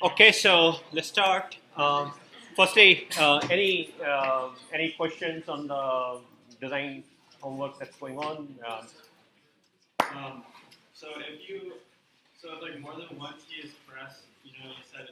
Okay, so let's start. Firstly, any questions on the design homework that's going on? Um, so if like more than one key is pressed, you said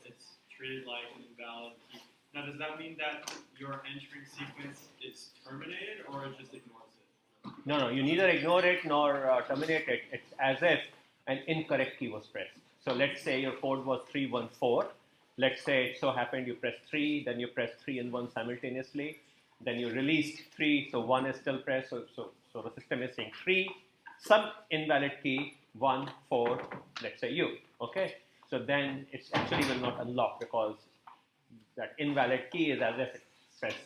it's treated like an invalid key. Now, does that mean that your entering sequence is terminated, or it just ignores it? No, you neither ignore it nor terminate it. It's as if an incorrect key was pressed. So let's say your code was 314. Let's say it so happened you pressed 3, then you pressed 3 and 1 simultaneously. Then you released 3, so 1 is still pressed. So the system is saying 3, some invalid key, 1, 4, let's say U. Okay? So then it actually will not unlock because that invalid key is as if it pressed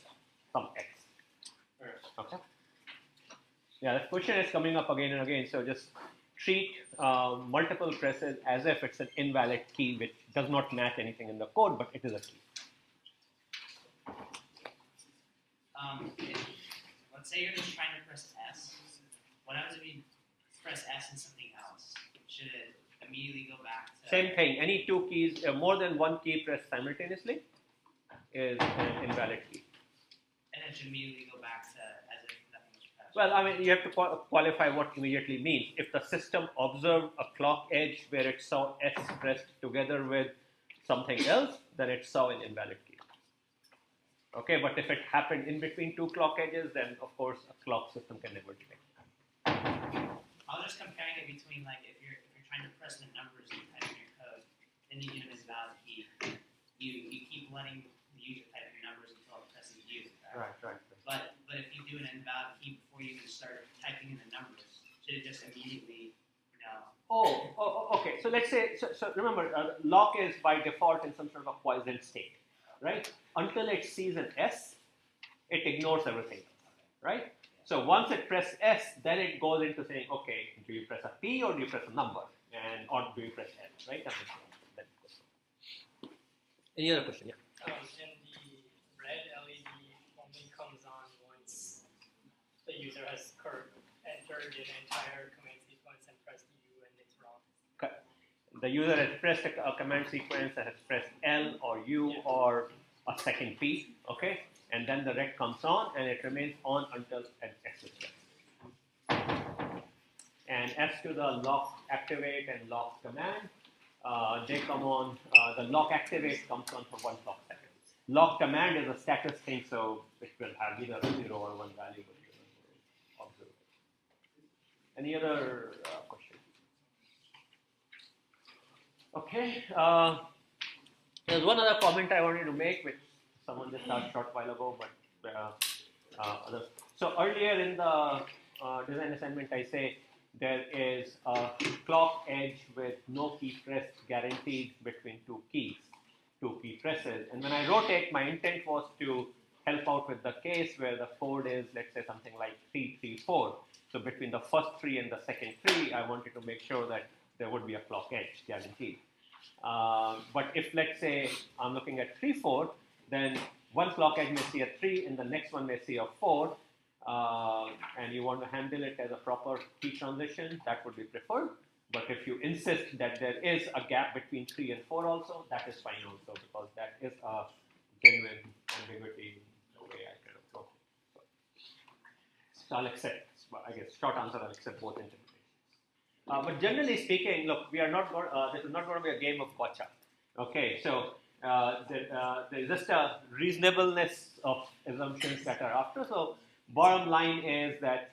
some X. Okay? Yeah, that question is coming up again and again. So just treat multiple presses as if it's an invalid key which does not match anything in the code, but it is a key. Let's say you're just trying to press S. What happens if you press S and something else? Should it immediately go back to... Same thing. Any two keys, more than one key pressed simultaneously is an invalid key. And it should immediately go back to as if nothing was pressed. Well, I mean, you have to qualify what immediately means. If the system observed a clock edge where it saw S pressed together with something else, then it saw an invalid key. Okay, but if it happened in between two clock edges, then of course a clock system can never detect that. I was just comparing it between like if you're trying to press the numbers you type in your code, then you give an invalid key. You keep letting the user type your numbers until it presses U. Right. But if you do an invalid key before you even start typing in the numbers, should it just immediately, Okay. So let's say, so remember, lock is by default in some sort of a quiescent state, right? Until it sees an S, it ignores everything, right? So once it presses S, then it goes into saying, okay, do you press a P or do you press a number, or do you press L, right? Any other question? Yeah. And the red LED only comes on once the user has entered an entire command sequence and pressed U and it's wrong. Okay. The user has pressed a command sequence that has pressed L or U or a second P, okay? And then the red comes on and it remains on until S is pressed. And as to the lock activate and lock command, they come on, the lock activate comes on for 1 clock second. Lock command is a status thing, so it will have either a 0 or 1 value, but you will observe it. Any other questions? Okay. There's one other comment I wanted to make, which someone just asked a short while ago, but others. So earlier in the design assignment, I say there is a clock edge with no key press guaranteed between two key presses. And when I wrote it, my intent was to help out with the case where the code is, let's say, something like 334. So between the first 3 and the second 3, I wanted to make sure that there would be a clock edge guaranteed. But if, let's say, I'm looking at 3-4, then one clock edge may see a 3 and the next one may see a 4. And you want to handle it as a proper key transition, that would be preferred. But if you insist that there is a gap between 3 and 4 also, that is fine also, because that is a genuine ambiguity in the way I kind of wrote it. So I'll accept, I guess, short answer, I'll accept both interpretations. But generally speaking, look, we are not going, this is not going to be a game of gotcha. Okay, so there's just a reasonableness of assumptions that are after. So bottom line is that,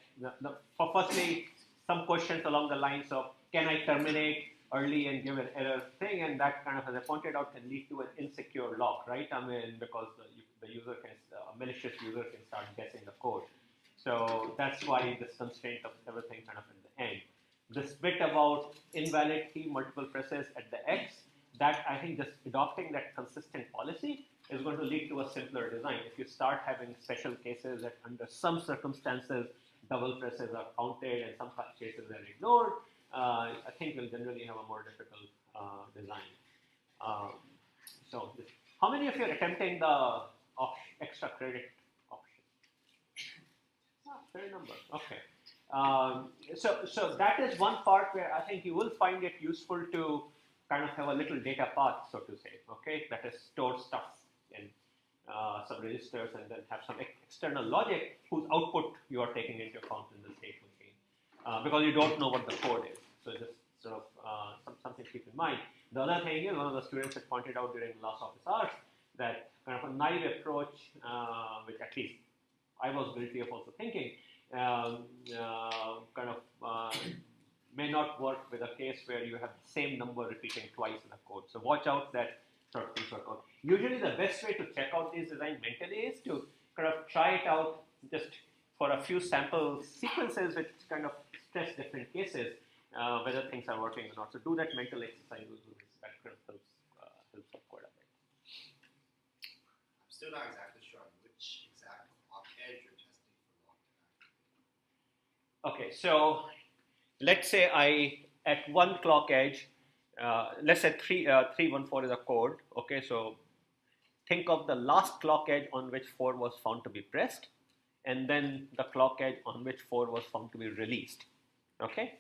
firstly, some questions along the lines of, can I terminate early and give an error thing? And that kind of, as I pointed out, can lead to an insecure lock, right? I mean, because the user can, a malicious user can start guessing the code. So that's why this constraint of everything kind of at the end. This bit about invalid key multiple presses at the X, that I think just adopting that consistent policy is going to lead to a simpler design. If you start having special cases that under some circumstances double presses are counted and some cases are ignored, I think we'll generally have a more difficult design. So how many of you are attempting the extra credit option? Fair number, okay. So that is one part where I think you will find it useful to kind of have a little data path, so to say, okay, that is stored stuff in some registers and then have some external logic whose output you are taking into account in the state machine, because you don't know what the code is. So just sort of something to keep in mind. The other thing is, one of the students had pointed out during last office hours that kind of a naive approach, which at least I was guilty of also thinking, may not work with a case where you have the same number repeating twice in the code. So watch out that sort of things work out. Usually the best way to check out these designs mentally is to kind of try it out just for a few sample sequences which kind of test different cases, whether things are working or not. So do that mental exercise. That kind of helps up quite a bit. I'm still not exactly sure on which exact clock edge you're testing for lock. Okay, so let's say at one clock edge, let's say 314 is a code. Okay, so think of the last clock edge on which 4 was found to be pressed, and then the clock edge on which 4 was found to be released. Okay,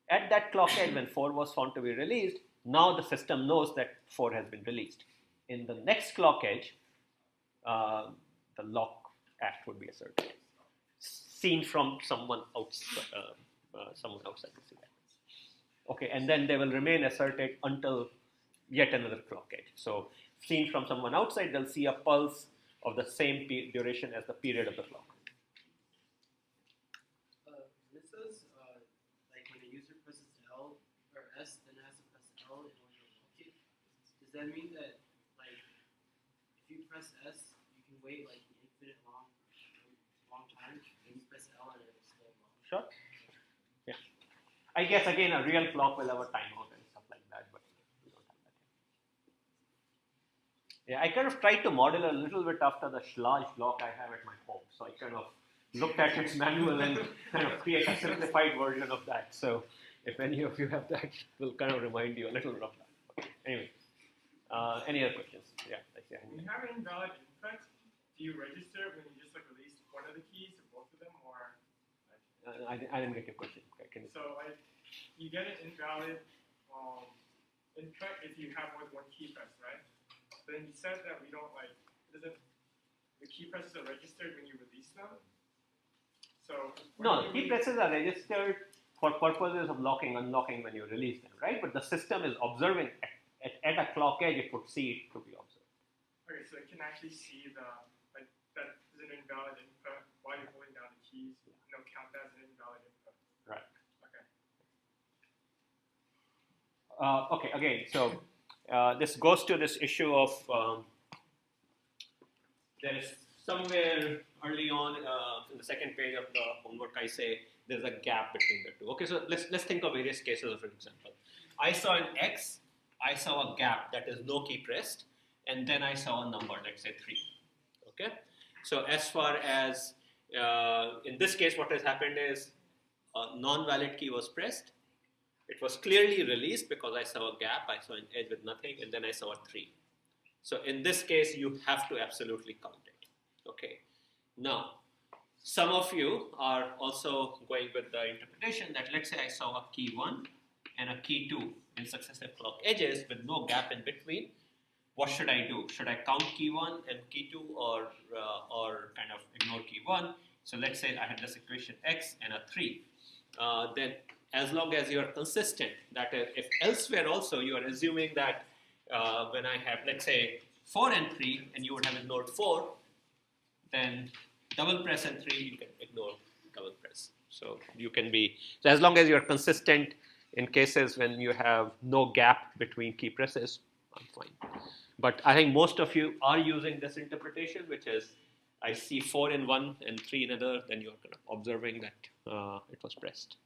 at that clock edge when 4 was found to be released, now the system knows that 4 has been released. In the next clock edge, the lock act would be asserted, seen from someone outside the CDI. Okay, and then they will remain asserted until yet another clock edge. So seen from someone outside, they'll see a pulse of the same duration as the period of the clock. This says like when a user presses L or S, then it has to press L in order to lock it. Does that mean that like if you press S, you can wait like an infinite long time, and you press L and it will still lock? Sure. Yeah. I guess again a real clock will have a timeout and stuff like that, but we don't have that here. Yeah, I kind of tried to model a little bit after the Schlage block I have at my home. So I kind of looked at its manual and kind of create a simplified version of that. So if any of you have that, it will kind of remind you a little bit of that. Okay. Anyway, any other questions? Yeah, I see. When you have an invalid input, do you register when you just like release one of the keys or both of them, or? I didn't get your question. Okay, So like you get an invalid input if you have more than one key press, right? But then you said that we don't like the key presses are registered when you release them. So no, key presses are registered for purposes of locking, unlocking when you release them, right? But the system is observing at a clock edge, it would see it to be observed. okay, so it can actually see the like that is an invalid input while you're holding down the keys. No, count that as an invalid input. Right. Okay. Okay, again, so this goes to this issue of there is somewhere early on in the second page of the homework, I say there's a gap between the two. Okay, so let's think of various cases. For example, I saw an X, I saw a gap that is no key pressed, and then I saw a number, let's say 3. Okay, so as far as in this case, what has happened is a non-valid key was pressed. It was clearly released because I saw a gap, I saw an edge with nothing, and then I saw a 3. So in this case, you have to absolutely count it. Okay. Now, some of you are also going with the interpretation that let's say I saw a key 1 and a key 2 in successive clock edges with no gap in between. What should I do? Should I count key 1 and key 2 or kind of ignore key 1? So let's say I had this equation x and a 3. Then as long as you are consistent, that is, if elsewhere also you are assuming that when I have, let's say, 4 and 3, and you would have ignored 4, then double press and 3, you can ignore double press. So you can be, so as long as you are consistent in cases when you have no gap between key presses, I'm fine. But I think most of you are using this interpretation, which is I see 4 in one and 3 in another, then you're kind of observing that it was pressed.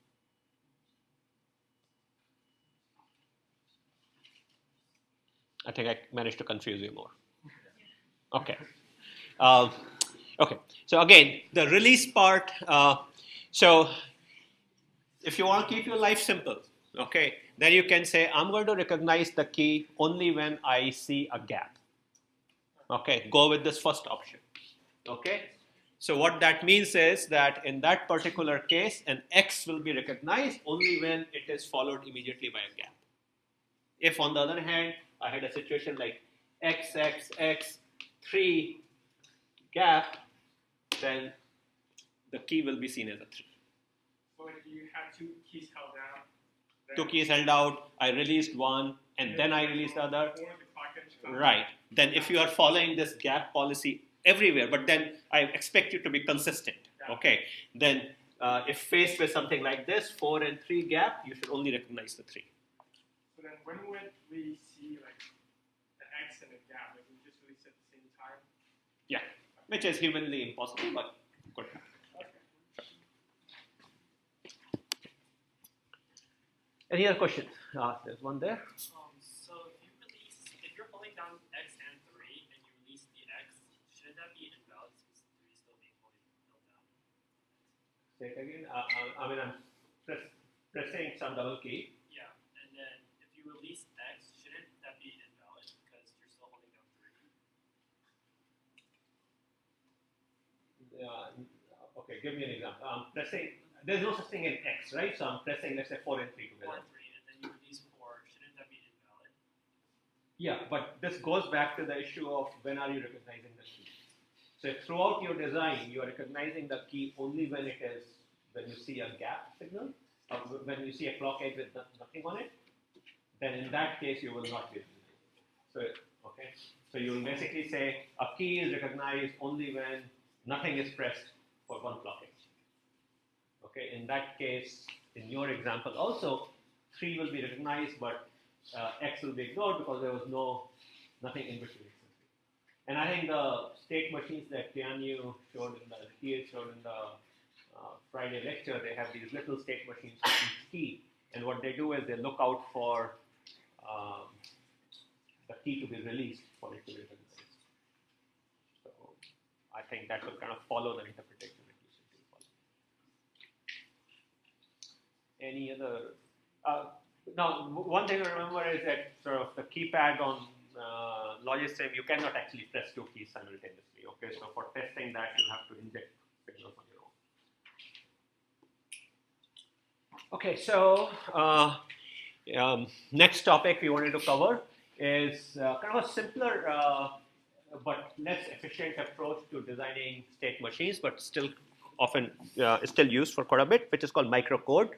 I think I managed to confuse you more. Okay. Okay. So again, the release part. So if you want to keep your life simple, okay, then you can say I'm going to recognize the key only when I see a gap. Okay. Go with this first option. Okay. So what that means is that in that particular case, an X will be recognized only when it is followed immediately by a gap. If on the other hand, I had a situation like XXX3 gap, then the key will be seen as a 3. So if you have 2 keys held down, then 2 keys held out, I released one, and then I released the other. Or the clock edge stop. Right. Then if you are following this gap policy everywhere, but then I expect you to be consistent. Okay. Then if faced with something like this, 4 and 3 gap, you should only recognize the 3. So then when would we see like the X and the gap? Like we just release at the same time? Yeah. Which is humanly impossible, but could happen. Any other questions? There's one there. So if you're holding down X and 3 and you release the X, should that be invalid since 3 is still being held down? Say it again. I mean, I'm pressing some double key. Yeah, and then if you release X, shouldn't that be invalid because you're still holding down 3? Okay, give me an example. I'm pressing. There's no such thing in X, right? So I'm pressing, let's say, 4 and 3 together. 4 and 3, and then you release 4. Shouldn't that be invalid? Yeah, but this goes back to the issue of when are you recognizing the key. So if throughout your design, you are recognizing the key only when you see a gap signal, or when you see a clock edge with nothing on it, then in that case you will not be recognizing. So, okay. So you will basically say a key is recognized only when nothing is pressed for one clock edge. Okay, in that case, in your example also, 3 will be recognized, but X will be ignored because there was nothing in between. And I think the state machines that Tianyu showed in the Friday lecture, they have these little state machines with each key, and what they do is they look out for the key to be released for it to be recognized. So I think that will kind of follow the interpretation. Any other? Now, one thing to remember is that sort of the keypad on Logisim, you cannot actually press 2 keys simultaneously. Okay, so for testing that, you have to inject signals on your own. Okay, so next topic we wanted to cover is kind of a simpler but less efficient approach to designing state machines, but still often still used for quite a bit, which is called microcode.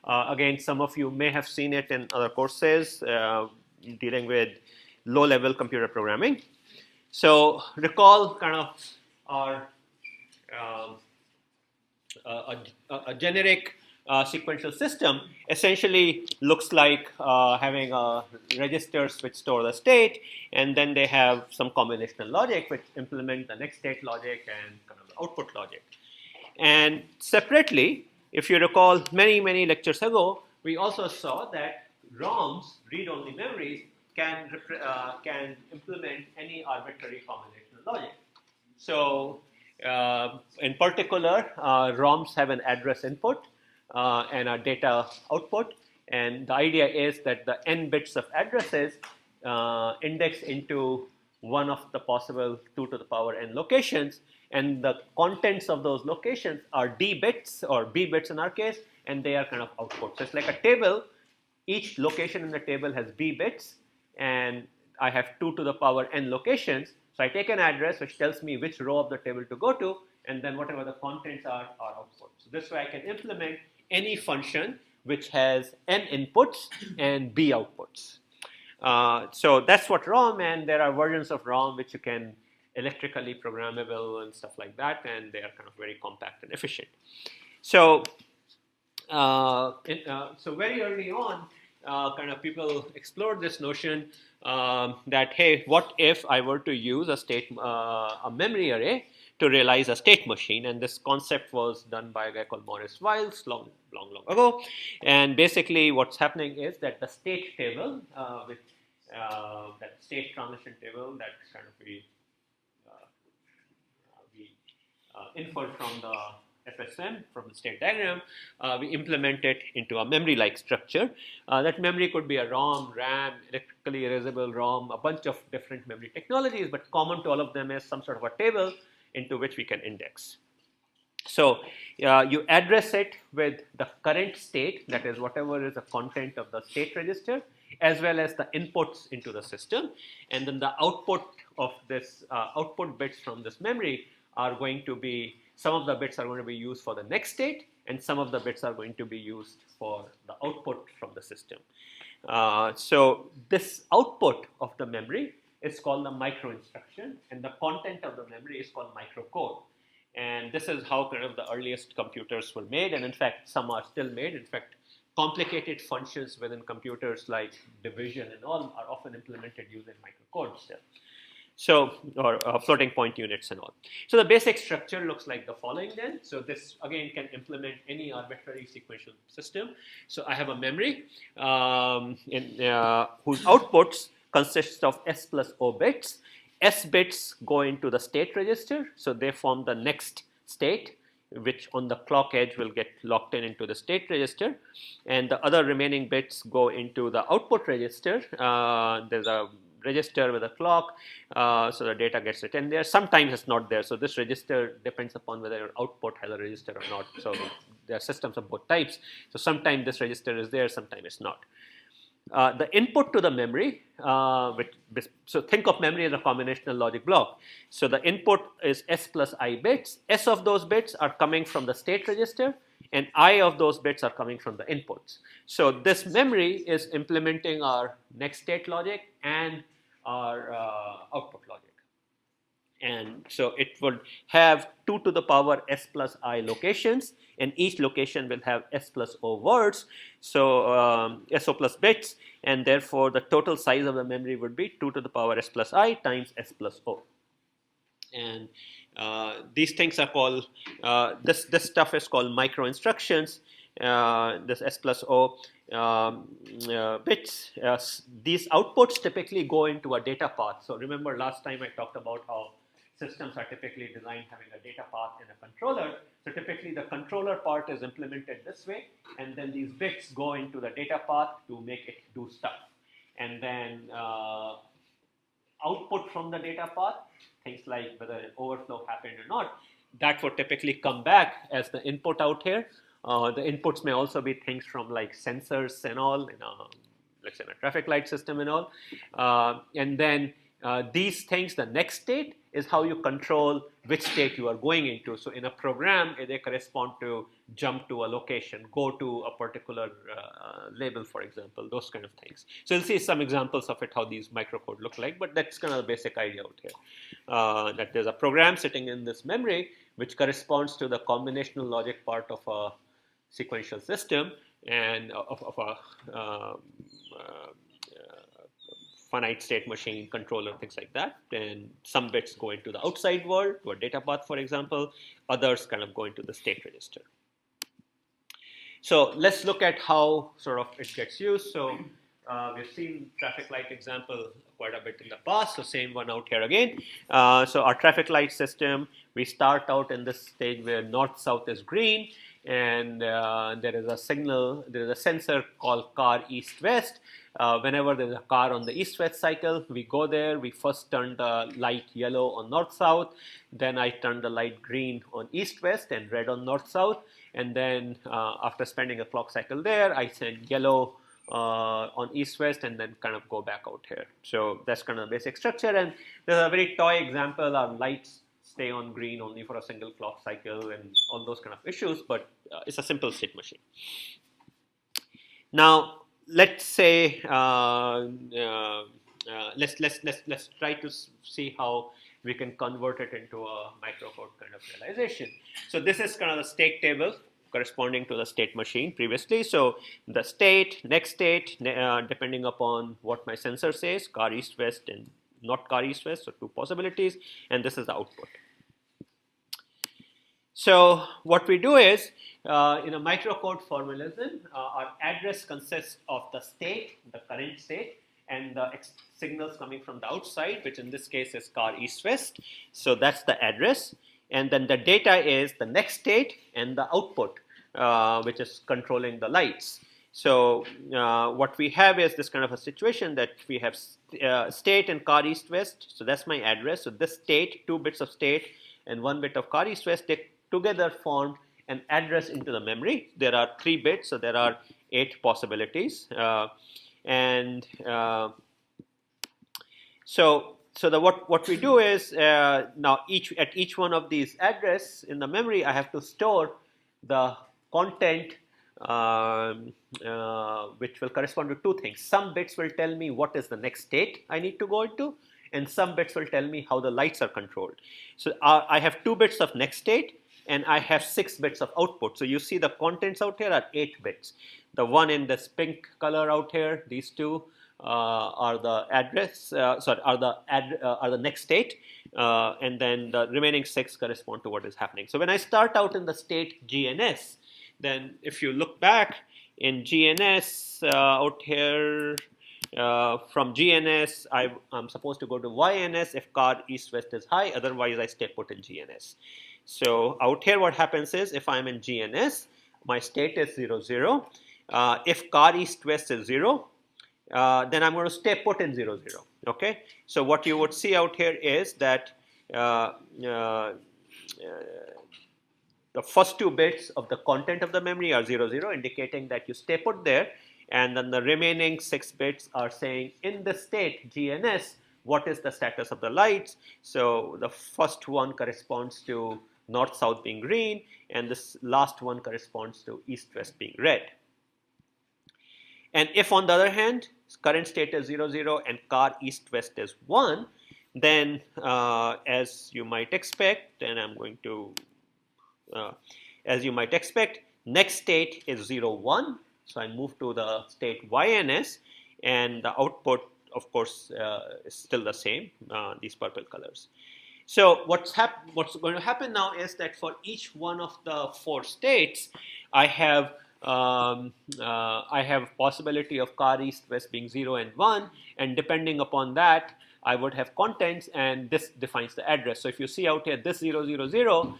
Again, some of you may have seen it in other courses dealing with low-level computer programming. So recall kind of our a generic sequential system essentially looks like having a registers which store the state, and then they have some combinational logic which implement the next state logic and kind of the output logic. And separately, if you recall many lectures ago, we also saw that ROMs, read-only memories, can implement any arbitrary combinational logic. So in particular, ROMs have an address input and a data output, and the idea is that the n bits of addresses index into one of the possible 2 to the power n locations, and the contents of those locations are d bits or b bits in our case, and they are kind of output. So it's like a table. Each location in the table has b bits, and I have 2 to the power n locations. So I take an address which tells me which row of the table to go to, and then whatever the contents are output. So this way I can implement any function which has n inputs and b outputs. So that's what ROM, and there are versions of ROM which you can electrically programmable and stuff like that, and they are kind of very compact and efficient. So, so very early on, kind of people explored this notion that, hey, what if I were to use a memory array to realize a state machine? And this concept was done by a guy called Morris Wiles long ago. And basically, what's happening is that the state table, with that state transition table that kind of we inferred from the FSM, from the state diagram, we implement it into a memory-like structure. That memory could be a ROM, RAM, electrically erasable ROM, a bunch of different memory technologies, but common to all of them is some sort of a table into which we can index. So you address it with the current state, that is whatever is the content of the state register, as well as the inputs into the system. And then the output of this output bits from this memory are going to be, some of the bits are going to be used for the next state, and some of the bits are going to be used for the output from the system. So this output of the memory is called the micro instruction, and the content of the memory is called microcode. And this is how kind of the earliest computers were made, and in fact some are still made. In fact, complicated functions within computers like division and all are often implemented using microcode still. So, or floating point units and all. So the basic structure looks like the following then. So this again can implement any arbitrary sequential system. So I have a memory whose outputs consists of S plus O bits. S bits go into the state register, so they form the next state, which on the clock edge will get locked into the state register, and the other remaining bits go into the output register. There's a register with a clock, so the data gets written there. Sometimes it's not there, so this register depends upon whether your output has a register or not. So there are systems of both types. So sometimes this register is there, sometimes it's not. The input to the memory, so think of memory as a combinational logic block. So the input is S plus I bits. S of those bits are coming from the state register, and I of those bits are coming from the inputs. So this memory is implementing our next state logic and our output logic. And so it would have 2 to the power S plus I locations, and each location will have S plus O words, so SO plus bits, and therefore the total size of the memory would be 2 to the power S plus I times S plus O. And these things are called, this stuff is called micro instructions, this S plus O bits. These outputs typically go into a data path. So remember last time I talked about how systems are typically designed having a data path and a controller. So typically the controller part is implemented this way, and then these bits go into the data path to make it do stuff. And then output from the data path, things like whether an overflow happened or not, that would typically come back as the input out here. The inputs may also be things from like sensors and all, let's say in a traffic light system and all. And then these things, the next state is how you control which state you are going into. So in a program, they correspond to jump to a location, go to a particular label, for example, those kind of things. So you'll see some examples of it, how these microcode look like, but that's kind of the basic idea out here. That there's a program sitting in this memory which corresponds to the combinational logic part of a sequential system and of a finite state machine controller, things like that. And some bits go into the outside world, to a data path, for example. Others kind of go into the state register. So let's look at how sort of it gets used. So we've seen traffic light example quite a bit in the past. So same one out here again. So our traffic light system, we start out in this stage where north-south is green, and there is a signal, there is a sensor called car east-west. Whenever there's a car on the east-west cycle, we go there, we first turn the light yellow on north-south, then I turn the light green on east-west and red on north-south, and then after spending a clock cycle there, I send yellow on east-west and then kind of go back out here. So that's kind of the basic structure, and there's a very toy example, our lights stay on green only for a single clock cycle and all those kind of issues, but it's a simple state machine. Now, let's say let's try to see how we can convert it into a microcode kind of realization. So this is kind of the state table corresponding to the state machine previously. So the state, next state, depending upon what my sensor says, car east-west and not car east-west, so 2 possibilities, and this is the output. So what we do is, in a microcode formalism, our address consists of the state, the current state, and the signals coming from the outside, which in this case is car east-west. So that's the address. And then the data is the next state and the output, which is controlling the lights. So what we have is this kind of a situation that we have state and car east-west. So that's my address. So this state, 2 bits of state and 1 bit of car east-west, they together formed an address into the memory. There are 3 bits, so there are 8 possibilities. And what we do is now at each one of these address in the memory, I have to store the content which will correspond to two things. Some bits will tell me what is the next state I need to go into, and some bits will tell me how the lights are controlled. So I have 2 bits of next state, and I have 6 bits of output. So you see the contents out here are 8 bits. The one in this pink color out here, these two are the address, are the next state, and then the remaining 6 correspond to what is happening. So when I start out in the state GNS, then if you look back in GNS out here, from GNS, I'm supposed to go to YNS if car east-west is high, otherwise I stay put in GNS. So out here what happens is if I'm in GNS, my state is 0, 0. If car east-west is 0, then I'm going to stay put in 0, 0. Okay. So what you would see out here is that the first 2 bits of the content of the memory are 0, 0, indicating that you stay put there. And then the remaining 6 bits are saying in the state GNS, what is the status of the lights. So the first one corresponds to north-south being green, and this last one corresponds to east-west being red. And if on the other hand, current state is 0, 0 and car east-west is 1, then as you might expect, and I'm going to, as you might expect, next state is 0, 1. So I move to the state YNS, and the output, of course, is still the same, these purple colors. So what's going to happen now is that for each one of the 4 states, I have possibility of car east-west being 0 and 1, and depending upon that, I would have contents, and this defines the address. So if you see out here, this 0, 0, 0,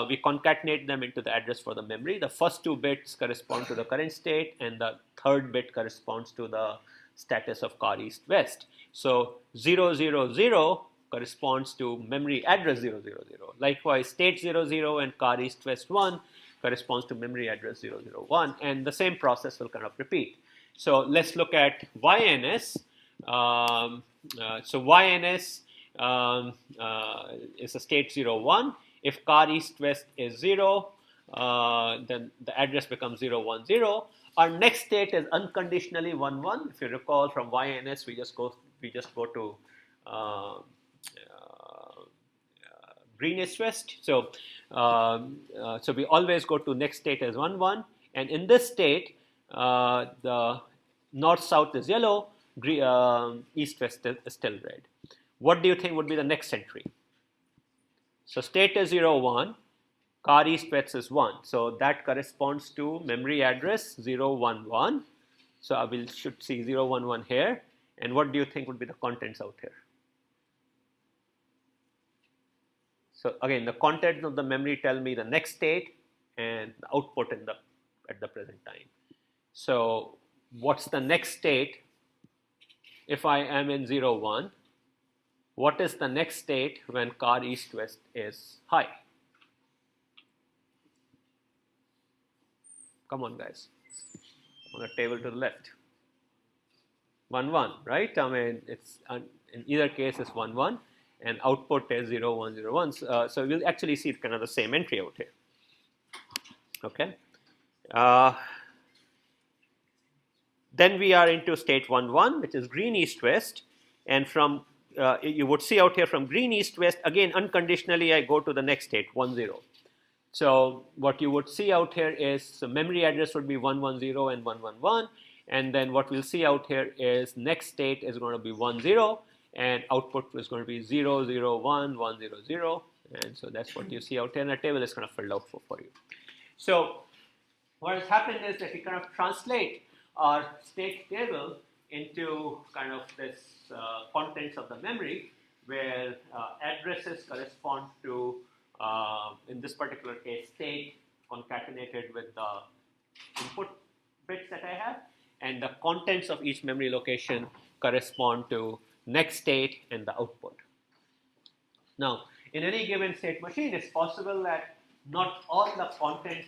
we concatenate them into the address for the memory. The first 2 bits correspond to the current state, and the third bit corresponds to the status of car east-west. So 0, 0, 0 corresponds to memory address 0, 0, 0. Likewise, state 0, 0 and car east-west 1 corresponds to memory address 0, 0, 1, and the same process will kind of repeat. So let's look at YNS. So YNS is a state 0, 1. If car east-west is 0, then the address becomes 0, 1, 0. Our next state is unconditionally 1, 1. If you recall from YNS, we just go to green east-west. So we always go to next state as 1, 1. And in this state, the north-south is yellow, east-west is still red. What do you think would be the next entry? So state is 0, 1, car east-west is 1. So that corresponds to memory address 0, 1, 1. So I should see 0, 1, 1 here. And what do you think would be the contents out here? So again, the contents of the memory tell me the next state and the output at the present time. So what's the next state if I am in 0, 1? What is the next state when car east-west is high? Come on, guys. On the table to the left. 1, 1, right? I mean, it's in either case it's 1, 1, and output is 0, 1, 0, 1. So we'll actually see kind of the same entry out here. Okay. Then we are into state 1, 1, which is green east-west, and from you would see out here from green east-west, again unconditionally I go to the next state 1, 0. So what you would see out here is the memory address would be 1, 1, 0 and 1, 1, 1, and then what we'll see out here is next state is going to be 1, 0, and output is going to be 0, 0, 1, 1, 0, 0, and so that's what you see out here, and the table is kind of filled out for you. So what has happened is that we kind of translate our state table into kind of this contents of the memory, where addresses correspond to, in this particular case, state concatenated with the input bits that I have, and the contents of each memory location correspond to next state and the output. Now, in any given state machine, it's possible that not all the contents,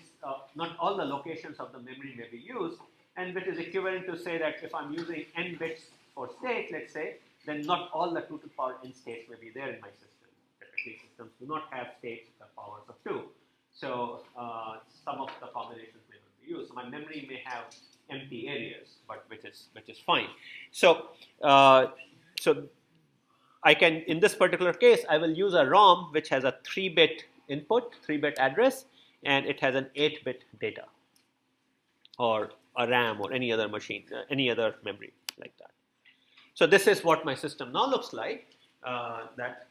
not all the locations of the memory may be used, and which is equivalent to say that if I'm using n bits for state, let's say, then not all the 2 to the power n states may be there in my system. Typically, systems do not have states with the powers of 2. So some of the combinations may not be used. So my memory may have empty areas, but which is fine. So I can, in this particular case, I will use a ROM which has a 3-bit input, 3-bit address, and it has an 8-bit data, or a RAM, or any other machine, any other memory like that. So this is what my system now looks like. That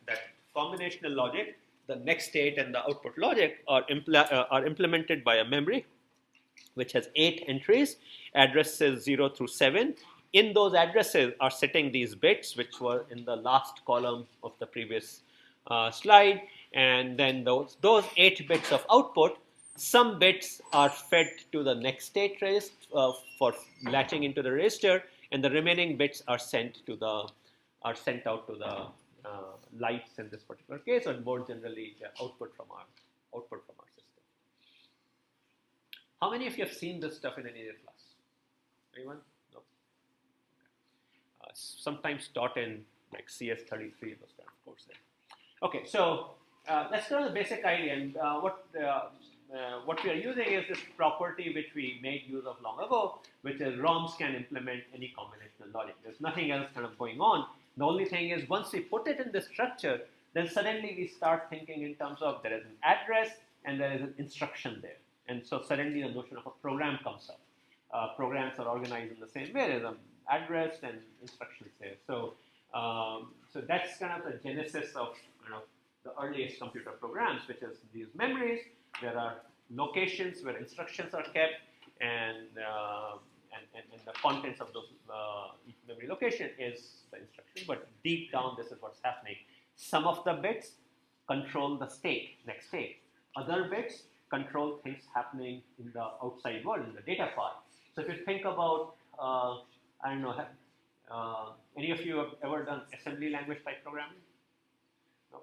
combinational logic, the next state and the output logic are implemented by a memory which has 8 entries, addresses 0 through 7. In those addresses are sitting these bits, which were in the last column of the previous slide. And then those 8 bits of output, some bits are fed to the next state register for latching into the register, and the remaining bits are sent out to the lights in this particular case, or more generally the output from our system. How many of you have seen this stuff in any other class? Anyone? No. Okay. Sometimes taught in like CS33, those kind of courses. Okay, so let's go to the basic idea, and what we are using is this property which we made use of long ago, which is ROMs can implement any combinational logic. There's nothing else kind of going on. The only thing is, once we put it in this structure, then suddenly we start thinking in terms of there is an address and there is an instruction there. And so suddenly the notion of a program comes up. Programs are organized in the same way. There's an address and instructions there. So that's kind of the genesis of the earliest computer programs, which is these memories. There are locations where instructions are kept, and the contents of those each memory location is the instruction. But deep down, this is what's happening. Some of the bits control the next state. Other bits control things happening in the outside world, in the data file. So if you think about, I don't know, any of you have ever done assembly language type programming? No? I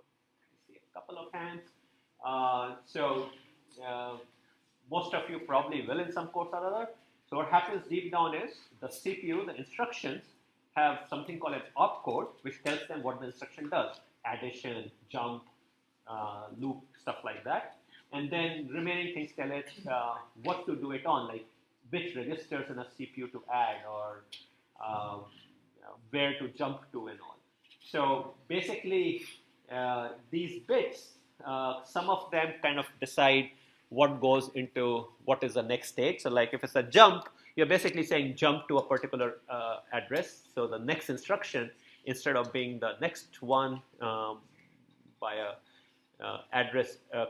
see a couple of hands. Most of you probably will in some course or other. So what happens deep down is the CPU, the instructions, have something called an opcode, which tells them what the instruction does: addition, jump, loop, stuff like that. And then remaining things tell it what to do it on, like which registers in a CPU to add, or where to jump to and all. So basically, these bits, some of them kind of decide what goes into what is the next state. So like if it's a jump, you're basically saying jump to a particular address. So the next instruction, instead of being the next one by a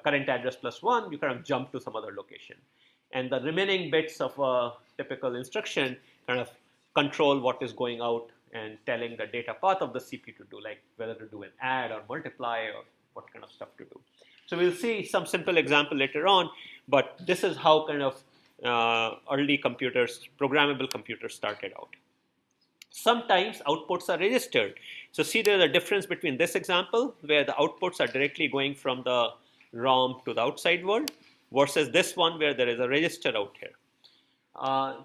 current address plus 1, you kind of jump to some other location. And the remaining bits of a typical instruction kind of control what is going out and telling the data path of the CPU to do, like whether to do an add or multiply or what kind of stuff to do. So we'll see some simple example later on, but this is how kind of early computers, programmable computers started out. Sometimes outputs are registered. So see, there's a difference between this example where the outputs are directly going from the ROM to the outside world versus this one where there is a register out here.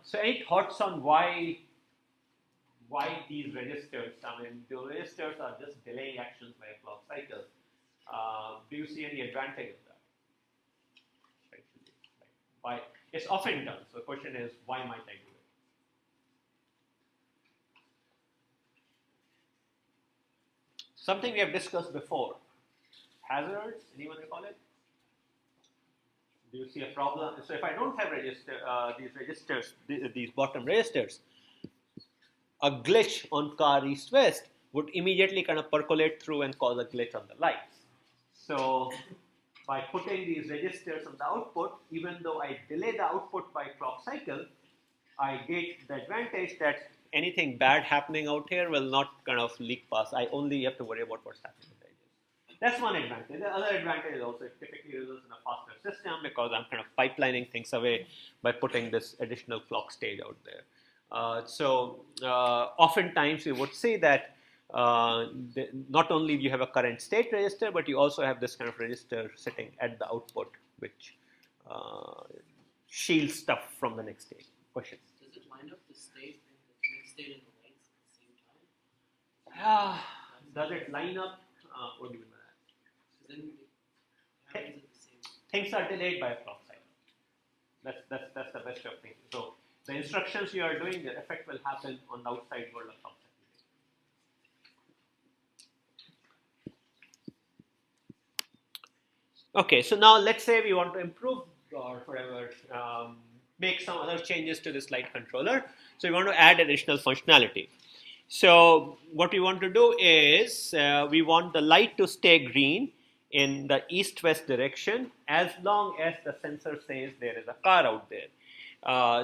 So any thoughts on why these registers? I mean, the registers are just delaying actions by a clock cycle. Do you see any advantage of that? Why? It's often done. So the question is, why might I do it? Something we have discussed before. Hazards, anyone recall it? Do you see a problem? So if I don't have these registers, these bottom registers, a glitch on car east-west would immediately kind of percolate through and cause a glitch on the lights. So by putting these registers on the output, even though I delay the output by clock cycle, I get the advantage that anything bad happening out here will not kind of leak past. I only have to worry about what's happening with the edges. That's one advantage. The other advantage is also it typically results in a faster system because I'm kind of pipelining things away by putting this additional clock stage out there. Oftentimes we would see that not only do you have a current state register, but you also have this kind of register sitting at the output, which shields stuff from the next stage. Questions? Does it line up the state and the next state and the lights at the same time? Does it line up? What do you mean by that? So then it happens at the same time. Things are delayed by a clock cycle. That's the best way of thinking. So the instructions you are doing, the effect will happen on the outside world of clock cycle. Okay, so now let's say we want to improve or whatever, make some other changes to this light controller. So we want to add additional functionality. So what we want to do is we want the light to stay green in the east-west direction as long as the sensor says there is a car out there.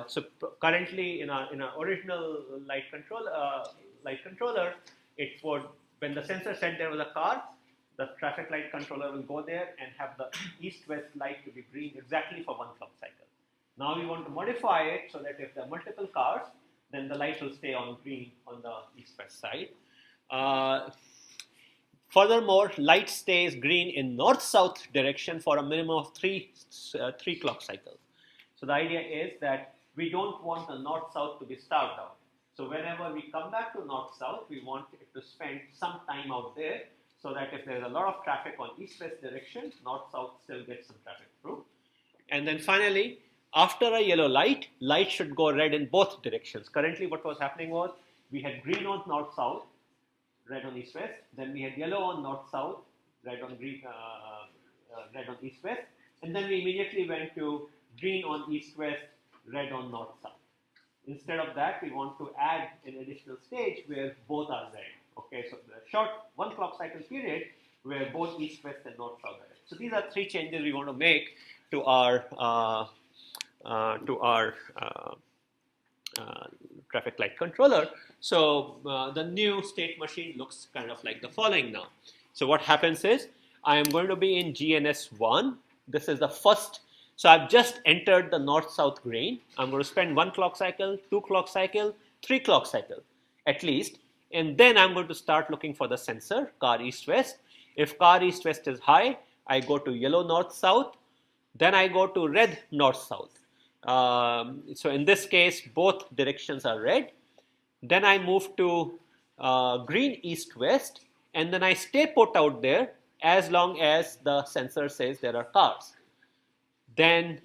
So currently in our original light controller, it would, when the sensor said there was a car, the traffic light controller will go there and have the east-west light to be green exactly for one clock cycle. Now we want to modify it so that if there are multiple cars, then the light will stay on green on the east-west side. Furthermore, light stays green in north-south direction for a minimum of three clock cycles. So the idea is that we don't want the north-south to be starved out. So whenever we come back to north-south, we want it to spend some time out there so that if there is a lot of traffic on east-west direction, north-south still gets some traffic through. And then finally, after a yellow light, light should go red in both directions. Currently what was happening was we had green on north-south, red on east-west. Then we had yellow on north-south, red on east-west. And then we immediately went to green on east-west, red on north-south. Instead of that, we want to add an additional stage where both are red. Okay, so the short one clock cycle period where both east, west, and north are red. So these are three changes we want to make to our traffic light controller. So the new state machine looks kind of like the following now. So what happens is I am going to be in GNS1. This is the first. So I've just entered the north-south green. I'm going to spend 1 clock cycle, 2 clock cycle, 3 clock cycle at least. And then I'm going to start looking for the sensor, car east-west. If car east-west is high, I go to yellow north-south. Then I go to red north-south. So in this case, both directions are red. Then I move to green east-west. And then I stay put out there as long as the sensor says there are cars. Then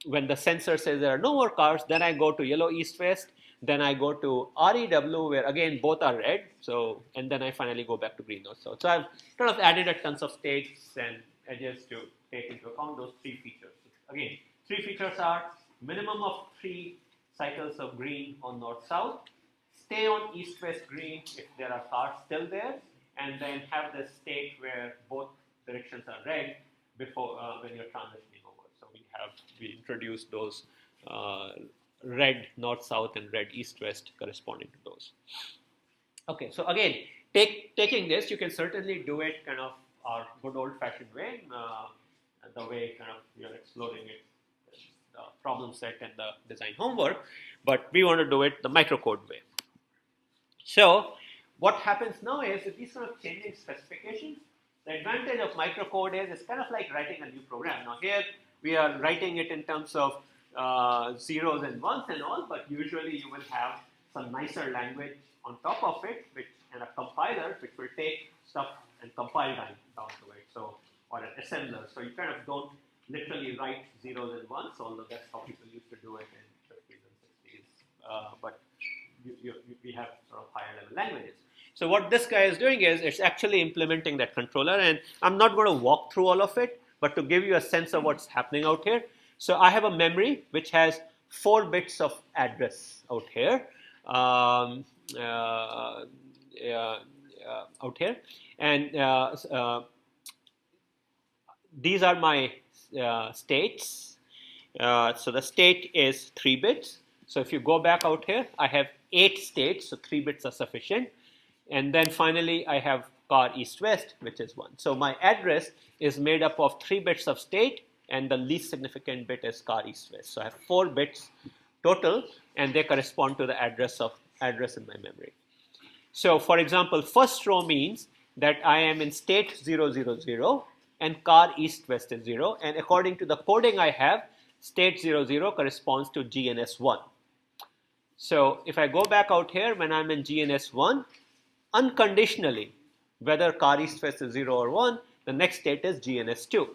when the sensor says there are no more cars, then I go to yellow east-west. Then I go to REW where again both are red. So and then I finally go back to green north-south. So I've kind of added a tons of states and edges to take into account those three features. Again, three features are minimum of 3 cycles of green on north-south, stay on east-west green if there are cars still there, and then have the state where both directions are red before when you're transitioning over. So we introduced those red north-south and red east-west corresponding to those. Okay, so again, taking this, you can certainly do it kind of our good old-fashioned way, the way kind of you're exploring it, the problem set and the design homework, but we want to do it the microcode way. So what happens now is with these sort of changing specifications, the advantage of microcode is it's kind of like writing a new program. Now here we are writing it in terms of zeros and ones and all, but usually you will have some nicer language on top of it, and a compiler which will take stuff and compile down to it. So, or an assembler. So you kind of don't literally write zeros and ones, although that's how people used to do it in 50s and 60s. But we have sort of higher level languages. So what this guy is doing is it's actually implementing that controller, and I'm not going to walk through all of it, but to give you a sense of what's happening out here. So I have a memory which has 4 bits of address out here, and these are my states. So the state is 3 bits. So if you go back out here, I have 8 states, so 3 bits are sufficient. And then finally, I have car east-west, which is 1. So my address is made up of 3 bits of state, and the least significant bit is car east-west. So I have 4 bits total, and they correspond to the address in my memory. So for example, first row means that I am in state 000, and car east-west is 0. And according to the coding I have, state 00 corresponds to GNS1. So if I go back out here when I'm in GNS1, unconditionally, whether car east-west is 0 or 1, the next state is GNS2.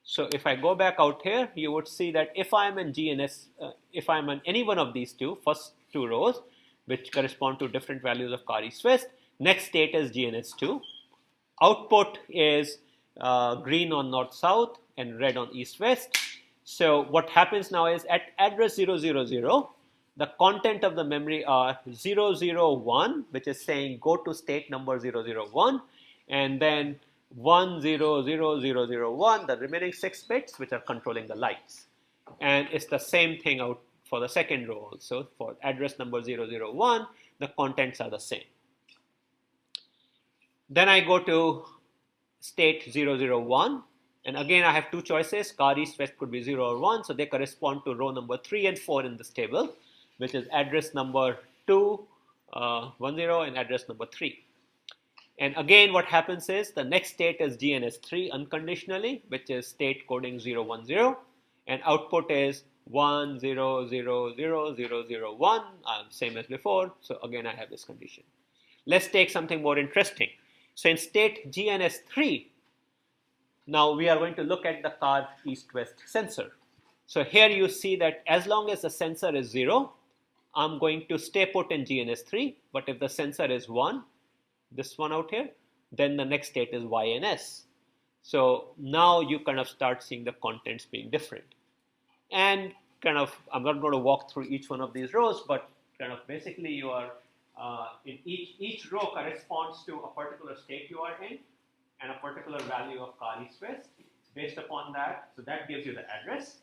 So if I go back out here, you would see that if I'm in if I'm in any one of these first two rows, which correspond to different values of car east-west, next state is GNS2. Output is green on north-south and red on east-west. So what happens now is at address 000, the content of the memory are 001, which is saying go to state number 001, and then 100001, the remaining 6 bits, which are controlling the lights. And it's the same thing out for the second row also. For address number 001, the contents are the same. Then I go to state 001, and again I have two choices. Car east-west could be 0 or 1, so they correspond to row number 3 and 4 in this table, which is address number 210 and address number 3. And again what happens is the next state is GNS3 unconditionally, which is state coding 010, and output is 10000001, same as before. So again I have this condition. Let's take something more interesting. So in state GNS3, now we are going to look at the car east-west sensor. So here you see that as long as the sensor is 0, I'm going to stay put in GNS3, but if the sensor is 1, this one out here, then the next state is YNS. So now you kind of start seeing the contents being different. And kind of, I'm not going to walk through each one of these rows, but kind of basically you are, in each row corresponds to a particular state you are in and a particular value of car east-west. Based upon that, so that gives you the address,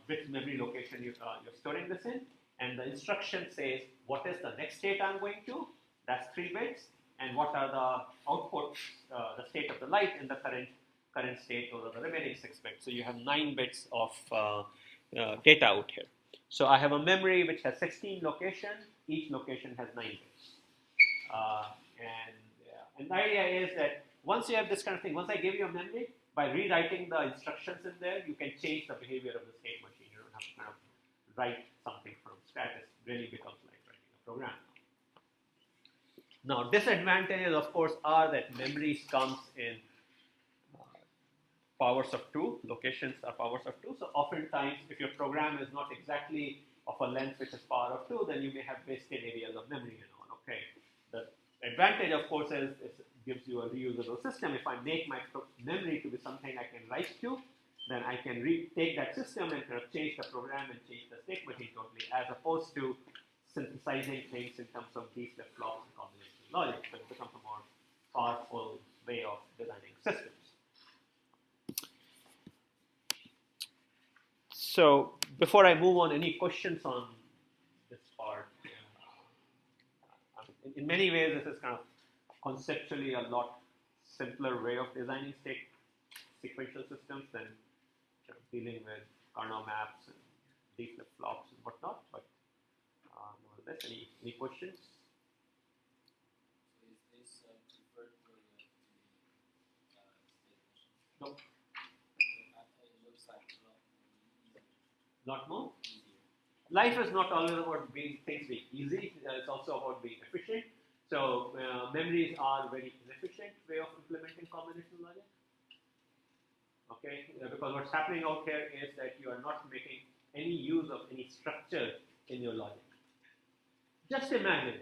which memory location you're storing this in, and the instruction says what is the next state I'm going to, that's 3 bits, and what are the outputs, the state of the light in the current state, those are the remaining 6 bits. So you have 9 bits of data out here. So I have a memory which has 16 locations, each location has 9 bits. And the idea is that once you have this kind of thing, once I give you a memory, by rewriting the instructions in there, you can change the behavior of the state machine. You don't have to kind of write something from scratch. It really becomes like writing a program. Now, disadvantages, of course, are that memories comes in powers of 2. Locations are powers of 2. So oftentimes, if your program is not exactly of a length which is power of 2, then you may have wasted areas of memory and all. Okay. The advantage, of course, is it gives you a reusable system. If I make my memory to be something I can write to, then I can take that system and kind of change the program and change the state machine totally, as opposed to synthesizing things in terms of these flip-flops and combination logic. So it becomes a more powerful way of designing systems. So before I move on, any questions on this part? In many ways, this is kind of conceptually a lot simpler way of designing state sequential systems than kind of dealing with Carnot maps and these flip-flops and whatnot. But nevertheless, any questions? Is this preferred for the state machine? No. It looks like a lot easier. Lot more? Easier. Life is not always about things being easy. It's also about being efficient. So memories are very inefficient way of implementing combinational logic. Okay, because what's happening out here is that you are not making any use of any structure in your logic. Just imagine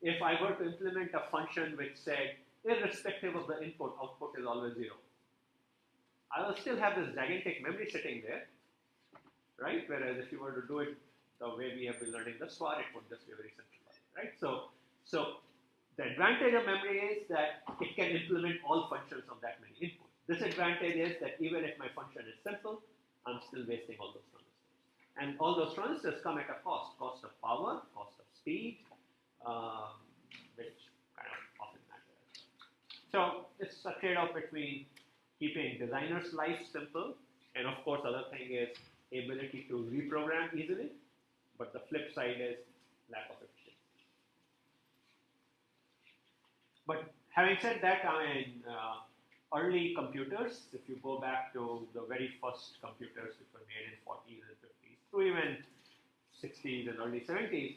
if I were to implement a function which said, irrespective of the input, output is always 0. I will still have this gigantic memory sitting there, right? Whereas if you were to do it the way we have been learning thus far, it would just be very simplified, right? So the advantage of memory is that it can implement all functions of that many inputs. Disadvantage is that even if my function is simple, I'm still wasting all those transistors. And all those transistors come at a cost of power, cost of speed, which kind of often matters. So it's a trade-off between keeping designers' life simple, and of course, other thing is ability to reprogram easily, but the flip side is lack of efficiency. But having said that, I mean, early computers, if you go back to the very first computers which were made in 40s and 50s, to even 60s and early 70s,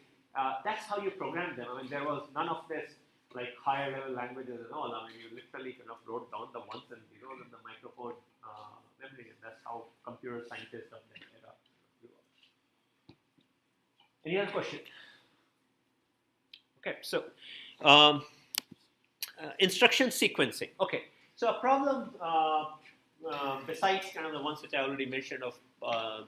that's how you program them. I mean, there was none of this like higher level languages and all. I mean, you literally kind of wrote down the ones and zeros in the microcode memory, and that's how computer scientists of that era grew up. Any other question? Okay, so instruction sequencing. Okay, so a problem besides kind of the ones which I already mentioned of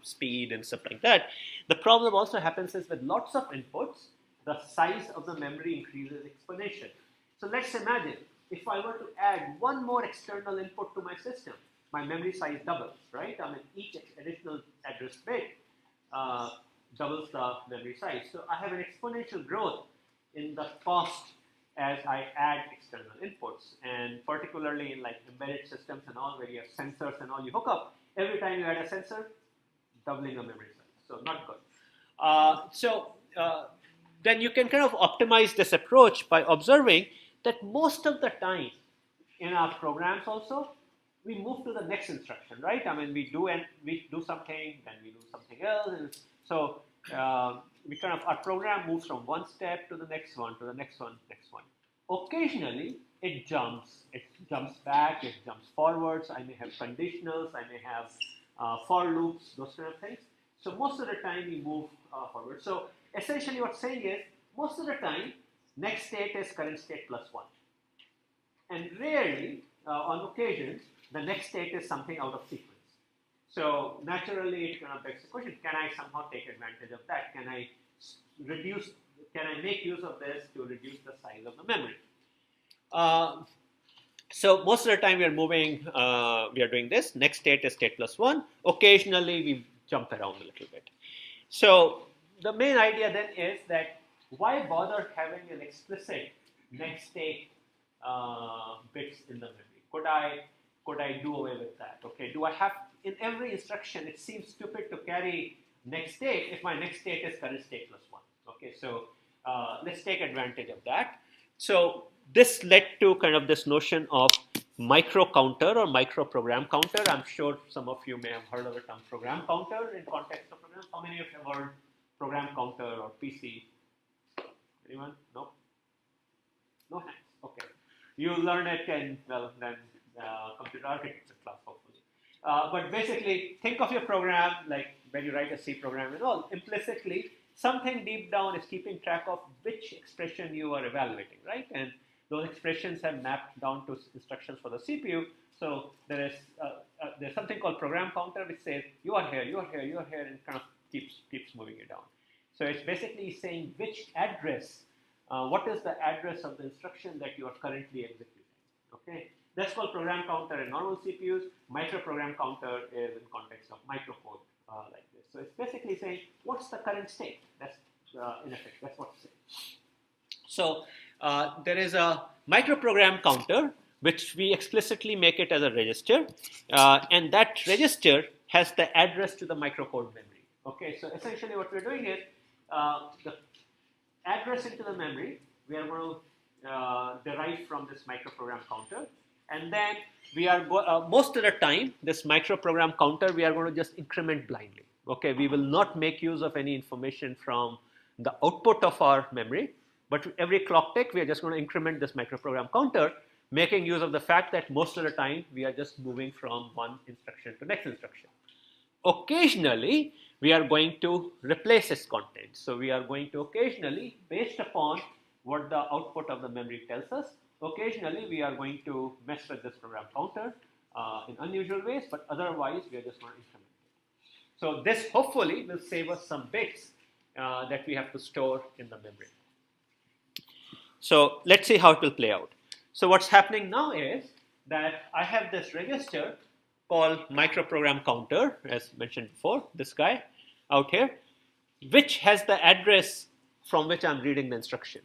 speed and stuff like that, the problem also happens is with lots of inputs, the size of the memory increases exponentially. So let's imagine if I were to add one more external input to my system, my memory size doubles, right? I mean, each additional address bit doubles the memory size. So I have an exponential growth in the cost as I add external inputs, and particularly in like embedded systems and all, where you have sensors and all you hook up, every time you add a sensor, doubling the memory size. So not good. Then you can kind of optimize this approach by observing that most of the time in our programs also, we move to the next instruction, right? I mean, we do something, then we do something else, and so we kind of, our program moves from one step to the next one, to the next one, next one. Occasionally, it jumps back, it jumps forwards. I may have conditionals, I may have for loops, those kind of things. So most of the time we move forward. So essentially what's saying is, most of the time, next state is current state plus 1. And rarely, on occasions, the next state is something out of sequence. So naturally, it kind of begs the question, can I somehow take advantage of that? Can I make use of this to reduce the size of the memory? So most of the time we are moving, we are doing this. Next state is state plus 1. Occasionally, we jump around a little bit. So the main idea then is that why bother having an explicit next state bits in the memory? Could I do away with that? Okay, do I have, in every instruction, it seems stupid to carry next state if my next state is current state plus 1. Okay, so let's take advantage of that. So this led to kind of this notion of micro counter or micro program counter. I'm sure some of you may have heard of the term program counter in context of program. How many of you have heard program counter or PC? Anyone? No? No hands. Okay. You learn it in, well, then computer architecture class, hopefully. But basically, think of your program like when you write a C program and all. Implicitly, something deep down is keeping track of which expression you are evaluating, right? And those expressions have mapped down to instructions for the CPU. So there's something called program counter, which says you are here, you are here, you are here, and kind of keeps moving it down. So it's basically saying which address, what is the address of the instruction that you are currently executing. Okay, that's called program counter in normal CPUs. Microprogram counter is in context of microcode like this. So it's basically saying what's the current state. That's in effect, that's what it's saying. So there is a microprogram counter which we explicitly make it as a register, and that register has the address to the microcode memory. Okay, so essentially what we're doing is the address into the memory we are going to derive from this microprogram counter, and then we are most of the time this microprogram counter we are going to just increment blindly. Okay, we will not make use of any information from the output of our memory, but every clock tick we are just going to increment this microprogram counter, making use of the fact that most of the time we are just moving from one instruction to next instruction. Occasionally, we are going to replace its content. So we are going to occasionally, based upon what the output of the memory tells us, occasionally we are going to mess with this program counter in unusual ways, but otherwise we are just going to increment it. So this hopefully will save us some bits that we have to store in the memory. So let's see how it will play out. So what's happening now is that I have this register called microprogram counter, as mentioned before, this guy out here, which has the address from which I'm reading the instruction.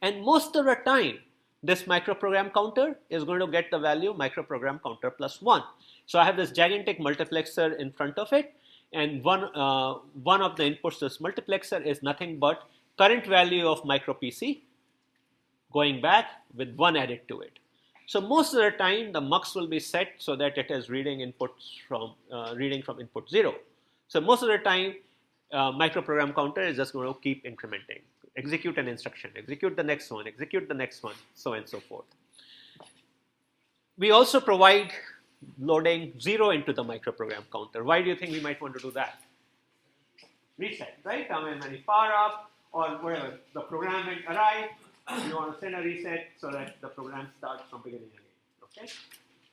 And most of the time, this microprogram counter is going to get the value microprogram counter plus 1. So I have this gigantic multiplexer in front of it, and one of the inputs to this multiplexer is nothing but current value of micro PC going back with 1 added to it. So most of the time, the mux will be set so that it is reading inputs from input 0. So most of the time, microprogram counter is just going to keep incrementing. Execute an instruction, execute the next one, so on and so forth. We also provide loading 0 into the microprogram counter. Why do you think we might want to do that? Reset, right? I mean, when you power up or whatever, the program will arrive, you want to send a reset so that the program starts from beginning again, okay?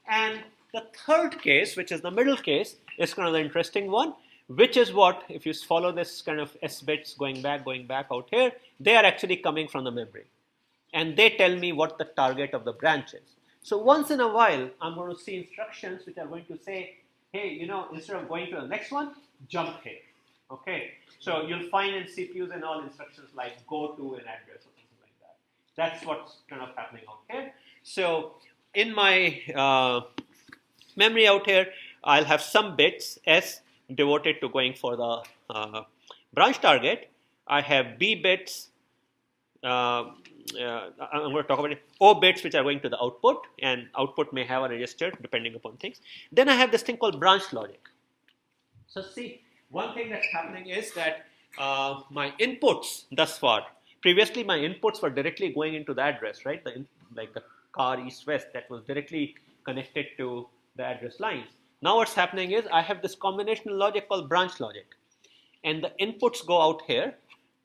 And the third case, which is the middle case, is kind of the interesting one, which is what, if you follow this kind of S bits going back out here, they are actually coming from the memory. And they tell me what the target of the branch is. So once in a while, I'm going to see instructions which are going to say, hey, you know, instead of going to the next one, jump here. Okay? So you'll find in CPUs and all instructions like go to an address or something like that. That's what's kind of happening out here. So in my memory out here, I'll have some bits S devoted to going for the branch target. I have B bits. I'm going to talk about it. O bits which are going to the output, and output may have a register depending upon things. Then I have this thing called branch logic. So see, one thing that's happening is that my inputs thus far, previously my inputs were directly going into the address, right? Like the car east-west that was directly connected to the address lines. Now what's happening is I have this combinational logic called branch logic. And the inputs go out here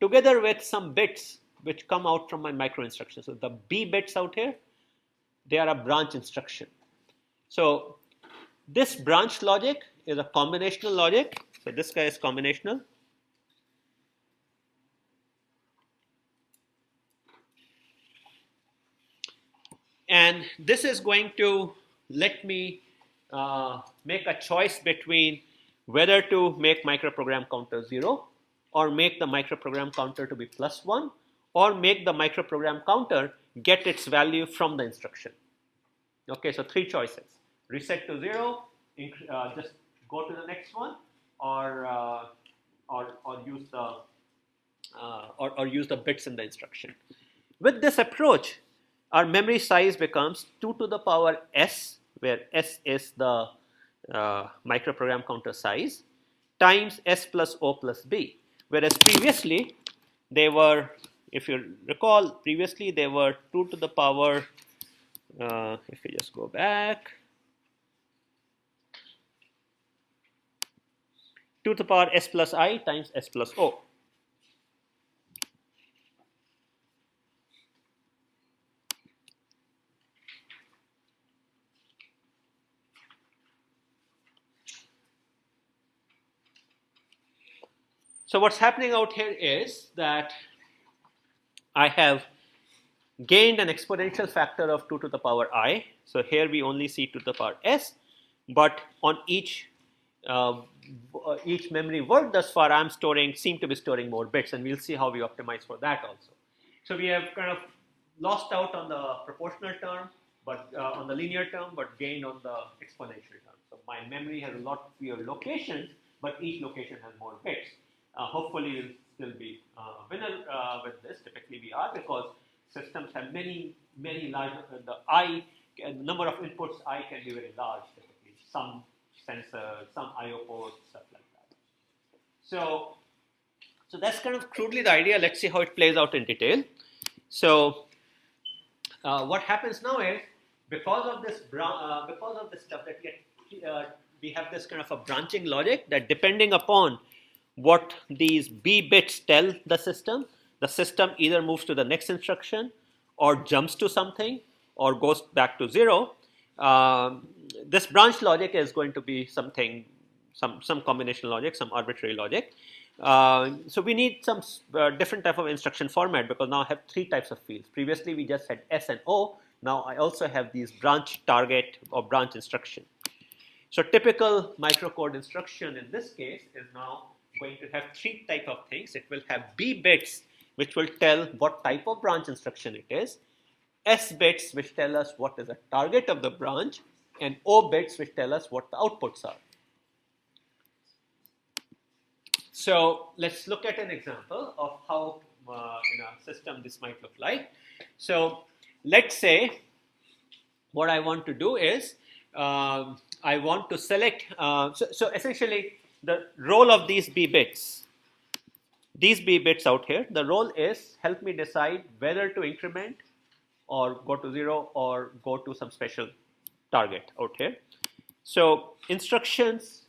together with some bits which come out from my micro instruction. So the B bits out here, they are a branch instruction. So this branch logic is a combinational logic. So this guy is combinational. And this is going to let me make a choice between whether to make microprogram counter 0 or make the microprogram counter to be +1 or make the microprogram counter get its value from the instruction. Okay, so 3 choices. Reset to 0, just go to the next one, or use the bits in the instruction. With this approach, our memory size becomes 2 to the power S, where S is the microprogram counter size, times S plus O plus B. Whereas previously, they were, if you recall, previously they were 2 to the power, if we just go back, 2 to the power S plus I times S plus O. So what's happening out here is that I have gained an exponential factor of 2 to the power I. So here we only see 2 to the power S, but on each memory word thus far, seem to be storing more bits, and we'll see how we optimize for that also. So we have kind of lost out on the proportional term, but on the linear term, but gained on the exponential term. So my memory has a lot fewer locations, but each location has more bits. Hopefully, we'll still be a winner with this. Typically, we are, because systems have many large. The number of inputs I can be very large. Typically, some sensors, some I/O ports, stuff like that. So that's kind of crudely the idea. Let's see how it plays out in detail. So what happens now is, because of this stuff that we have this kind of a branching logic that, depending upon what these B bits tell the system either moves to the next instruction or jumps to something or goes back to 0. This branch logic is going to be something, some combination logic, some arbitrary logic. So we need some different type of instruction format, because now I have 3 types of fields. Previously we just had S and O. Now I also have these branch target or branch instruction. So typical microcode instruction in this case is now going to have 3 type of things. It will have B bits, which will tell what type of branch instruction it is, S bits, which tell us what is the target of the branch, and O bits, which tell us what the outputs are. So let's look at an example of how in a system this might look like. So let's say what I want to do is I want to select, so essentially the role of these B bits these B bits out here, the role is help me decide whether to increment or go to 0 or go to some special target out here. So instructions,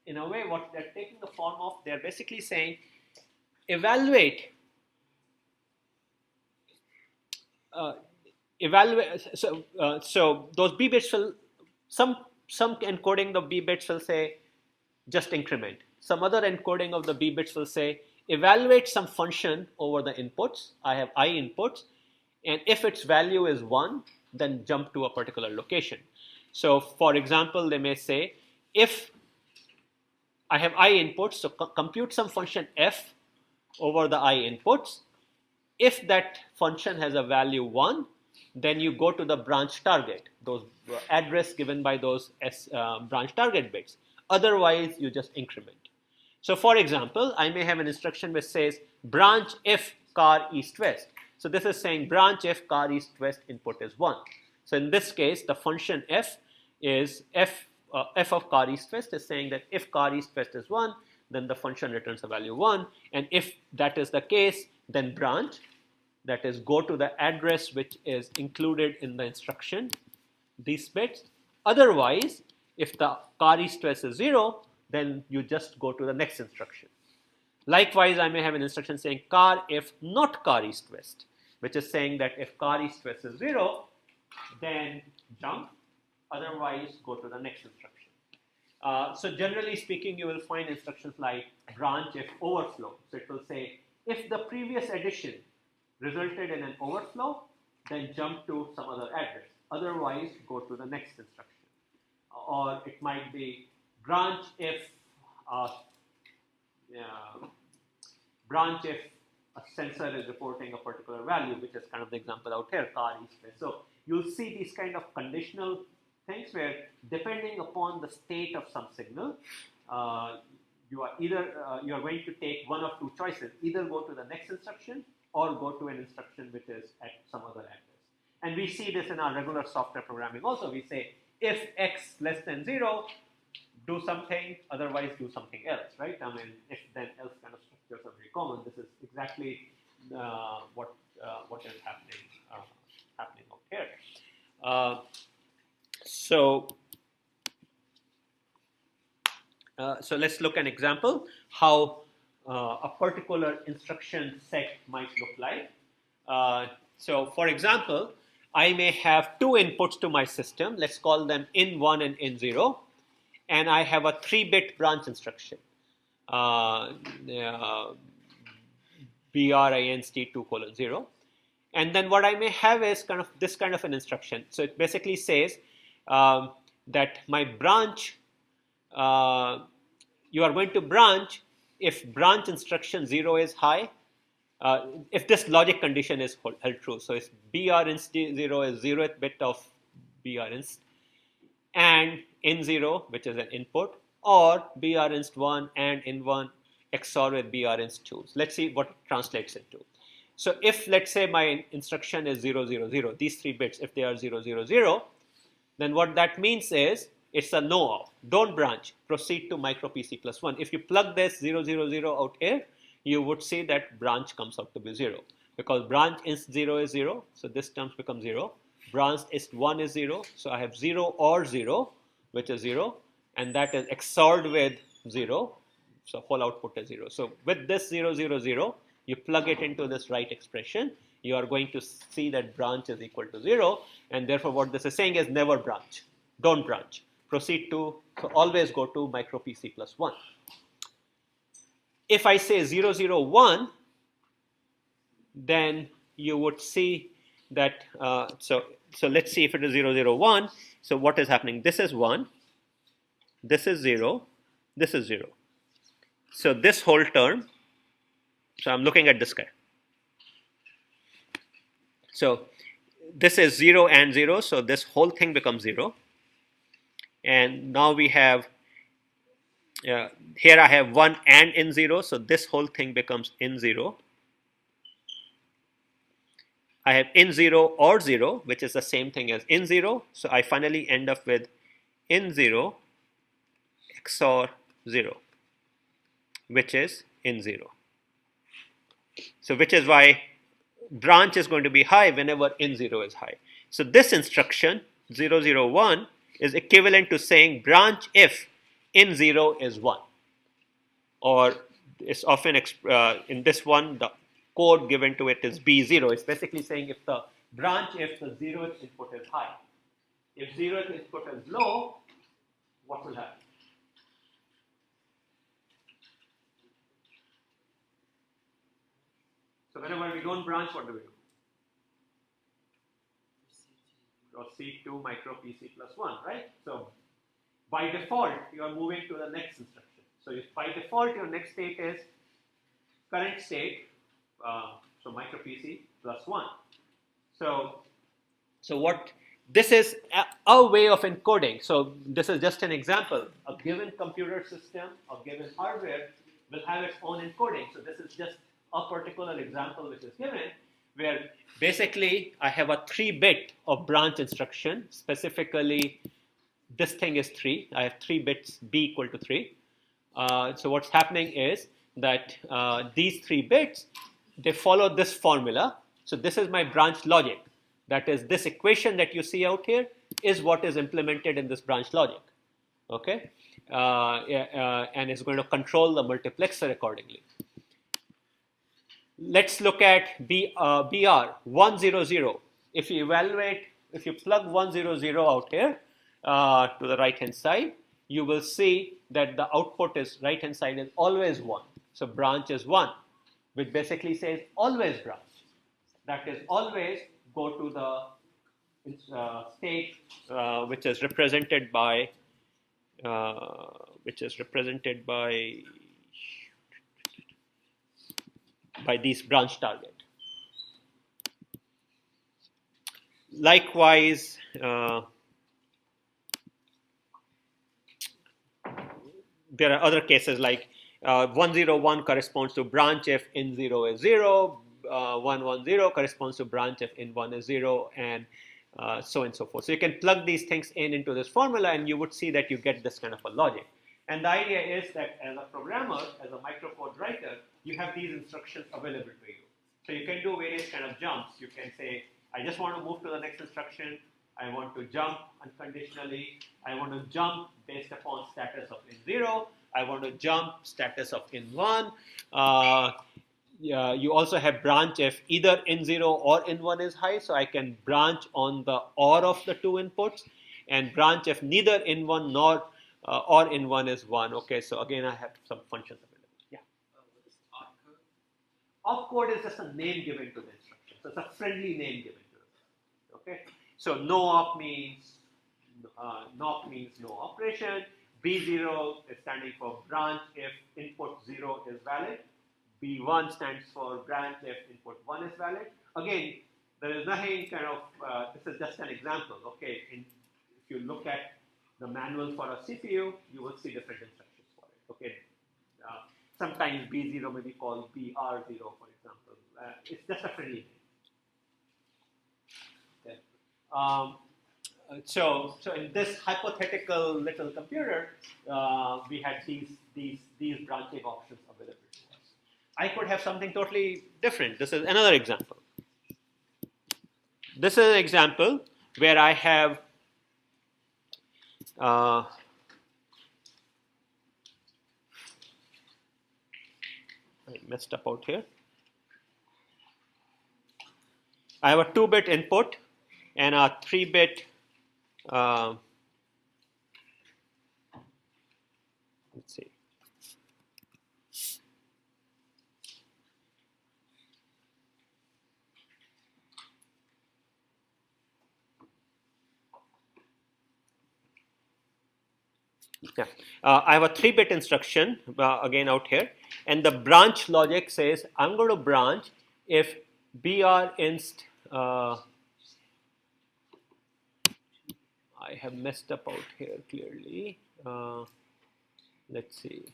in a way, what they're taking the form of, they're basically saying evaluate. So those B bits will, some encoding of B bits will say just increment. Some other encoding of the B bits will say evaluate some function over the inputs. I have I inputs, and if its value is 1, then jump to a particular location. So for example, they may say if I have I inputs, so compute some function f over the I inputs. If that function has a value 1, then you go to the branch target, those address given by those branch target bits. Otherwise, you just increment. So for example, I may have an instruction which says branch if car east-west. So this is saying branch if car east-west input is 1. So in this case, the function f is f of car east-west is saying that if car east-west is 1, then the function returns a value 1. And if that is the case, then branch, that is go to the address which is included in the instruction, these bits. Otherwise, if the car east-west is 0, then you just go to the next instruction. Likewise, I may have an instruction saying car if not car east-west, which is saying that if car east-west is 0, then jump. Otherwise, go to the next instruction. So generally speaking, you will find instructions like branch if overflow. So it will say if the previous addition resulted in an overflow, then jump to some other address. Otherwise, go to the next instruction. Or it might be branch if a sensor is reporting a particular value, which is kind of the example out here, car east-west. So you'll see these kind of conditional things where depending upon the state of some signal, you are going to take one of two choices, either go to the next instruction or go to an instruction which is at some other address. And we see this in our regular software programming also. We say if x less than 0, do something, otherwise do something else, right? I mean, if then else kind of structures are very common. This is exactly what is happening out here. So let's look at an example how a particular instruction set might look like. So for example, I may have two inputs to my system. Let's call them in1 and in0. And I have a 3-bit branch instruction. BRINST2:0. And then what I may have is kind of this kind of an instruction. So it basically says that my branch, you are going to branch if branch instruction 0 is high, if this logic condition is held true. So if BRINST0 is 0th bit of BRINST and in0, which is an input, or BRINST1 and in1 XOR with BRINST2. So let's see what it translates into. So if, let's say, my instruction is 0, 0, 0, these 3 bits, if they are 0, 0, 0, then what that means is it's a no-off. Don't branch. Proceed to micro PC plus 1. If you plug this 0, 0, 0 out here, you would see that branch comes out to be 0. Because branch inst 0 is 0, so this terms become 0. Branch inst 1 is 0, so I have 0 or 0, which is 0, and that is XORed with 0, so whole output is 0. So with this 0, 0, 0, you plug it into this right expression, you are going to see that branch is equal to 0, and therefore what this is saying is never branch. Don't branch. Proceed to, so always go to micro PC plus 1. If I say 0, 0, 1, then you would see that, so let's see if it is 0, 0, 1. So what is happening? This is 1, this is 0, this is 0. So this whole term, so I'm looking at this guy. So this is 0 and 0, so this whole thing becomes 0. And now we have, here I have 1 and in 0, so this whole thing becomes in 0. I have in 0 or 0, which is the same thing as in 0, so I finally end up with in 0 XOR 0, which is in 0. So which is why branch is going to be high whenever in0 is high. So this instruction 001 is equivalent to saying branch if in0 is 1, or it's often in this one the code given to it is B0. It's basically saying if the branch if the 0th input is high. If 0th input is low, what will happen? So whenever we don't branch, what do we do? Proceed to micro PC plus 1, right? So by default, you are moving to the next instruction. So if by default, your next state is current state, so micro PC plus 1. So what this is a way of encoding. So this is just an example. A given computer system, a given hardware will have its own encoding. So this is just a particular example which is given, where basically I have a 3-bit of branch instruction. Specifically, this thing is 3. I have 3 bits b equal to 3. So what's happening is that these 3 bits, they follow this formula. So this is my branch logic. That is, this equation that you see out here is what is implemented in this branch logic. Okay, and it's going to control the multiplexer accordingly. Let's look at BR 100. If you plug 100 out here to the right hand side, you will see that the output is right hand side is always 1. So branch is 1, which basically says always branch. That is, always go to the state which is represented by these branch target. Likewise, there are other cases like 101 corresponds to branch if in0 is 0, 110 corresponds to branch if in1 is 0, and so on and so forth. So you can plug these things into this formula, and you would see that you get this kind of a logic. And the idea is that as a programmer, as a microcode writer, you have these instructions available to you. So you can do various kind of jumps. You can say, I just want to move to the next instruction. I want to jump unconditionally. I want to jump based upon status of in0. I want to jump status of in1. You also have branch if either in0 or in1 is high. So I can branch on the OR of the 2 inputs, and branch if neither in1 nor or in1 is 1. Okay, so again, I have some functions available. Yeah. What is opcode? Opcode is just a name given to the instruction. So it's a friendly name given to it. Okay. So no op means no operation. B0 is standing for branch if input 0 is valid. B1 stands for branch if input 1 is valid. Again, there is nothing kind of, this is just an example. Okay, if you look at the manual for a CPU, you will see different instructions for it. Okay, sometimes B0 may be called BR0, for example. It's just a friendly name. Okay. So in this hypothetical little computer, we had these branching options available to us. I could have something totally different. This is another example. This is an example where I have I messed up out here. I have a 2-bit input and a 3-bit let's see. Yeah, I have a 3-bit instruction again out here, and the branch logic says I'm going to branch if br inst. I have messed up out here clearly. Let's see.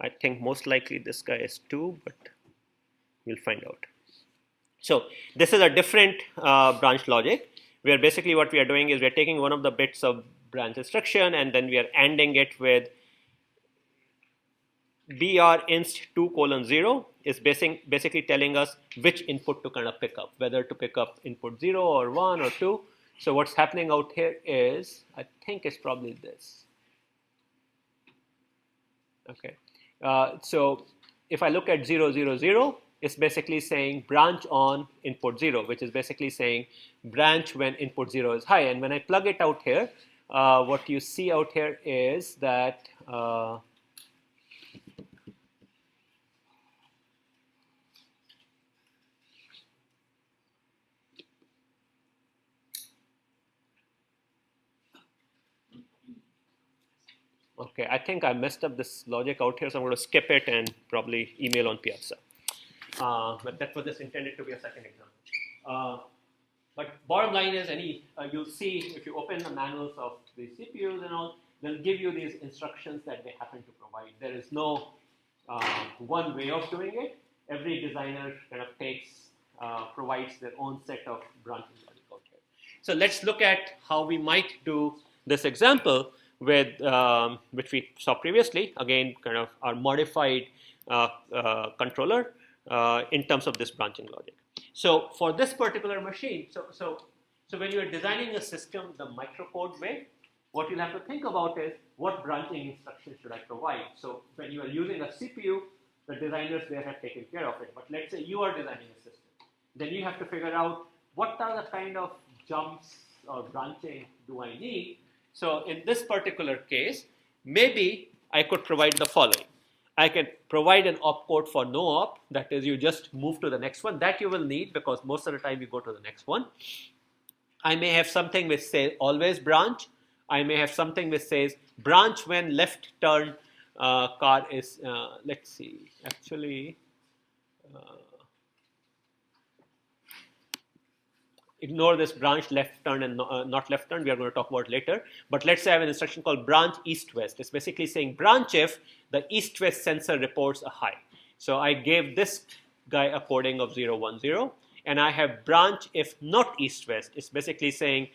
I think most likely this guy is 2, but we'll find out. So this is a different branch logic, where basically what we are doing is we are taking one of the bits of branch instruction and then we are ANDing it with brinst2:0 is basically telling us which input to kind of pick up, whether to pick up input 0 or 1 or 2. So what's happening out here is, I think it's probably this. Okay. So if I look at 0, 0, 0, it's basically saying branch on input 0, which is basically saying branch when input 0 is high. And when I plug it out here, what you see out here is that okay, I think I messed up this logic out here, so I'm going to skip it and probably email on Piazza. But that was just intended to be a second example. But bottom line is, you'll see if you open the manuals of the CPUs and all, they'll give you these instructions that they happen to provide. There is no one way of doing it. Every designer kind of provides their own set of branching logic out here. So let's look at how we might do this example with which we saw previously. Again, kind of our modified controller in terms of this branching logic. So for this particular machine, so when you are designing a system the microcode way, what you'll have to think about is what branching instructions should I provide. So when you are using a CPU, the designers there have taken care of it. But let's say you are designing a system, then you have to figure out what are the kind of jumps or branching do I need. So in this particular case, maybe I could provide the following. I can provide an opcode for no op, that is you just move to the next one. That you will need because most of the time you go to the next one. I may have something which says always branch. I may have something which says branch when left turn car is, let's see, actually, ignore this branch left turn and not left turn, we are going to talk about later. But let's say I have an instruction called branch east-west. It's basically saying branch if the east-west sensor reports a high. So I gave this guy a coding of 0, 1, 0. And I have branch if not east-west. It's basically saying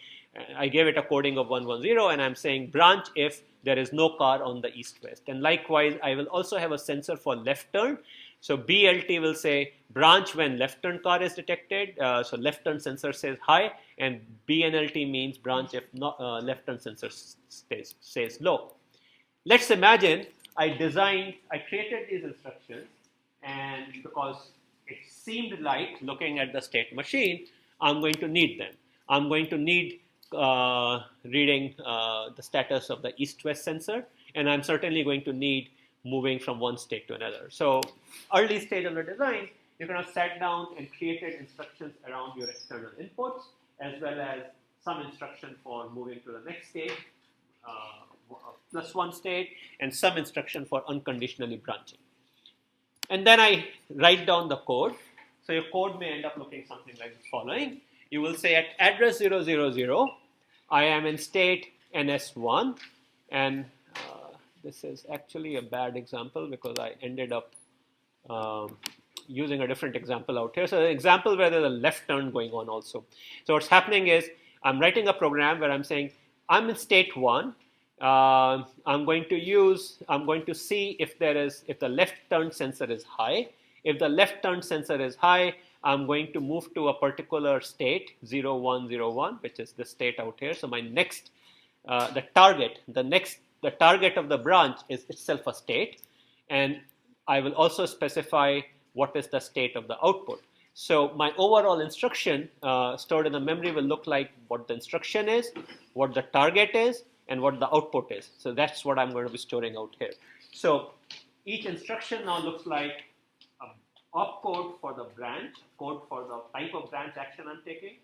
I gave it a coding of 1, 1, 0. And I'm saying branch if there is no car on the east-west. And likewise, I will also have a sensor for left turn. So BLT will say branch when left turn car is detected. So left turn sensor says high, and BNLT means branch if not, left turn sensor says low. Let's imagine I created these instructions, and because it seemed like looking at the state machine, I'm going to need them. I'm going to need reading the status of the east-west sensor, and I'm certainly going to need moving from one state to another. So early stage of the design, you kind of sat down and created instructions around your external inputs, as well as some instruction for moving to the next state, plus one state, and some instruction for unconditionally branching. And then I write down the code. So your code may end up looking something like the following. You will say at address 0, 0, 0, I am in state NS1, and this is actually a bad example because I ended up using a different example out here. So the example where there's a left turn going on also. So what's happening is I'm writing a program where I'm saying I'm in state 1. I'm going to see if the left turn sensor is high. If the left turn sensor is high, I'm going to move to a particular state 0, 1, 0, 1, which is the state out here. So my next, the target of the branch is itself a state, and I will also specify what is the state of the output. So my overall instruction stored in the memory will look like what the instruction is, what the target is, and what the output is. So that's what I'm going to be storing out here. So each instruction now looks like an opcode for the branch, code for the type of branch action I'm taking,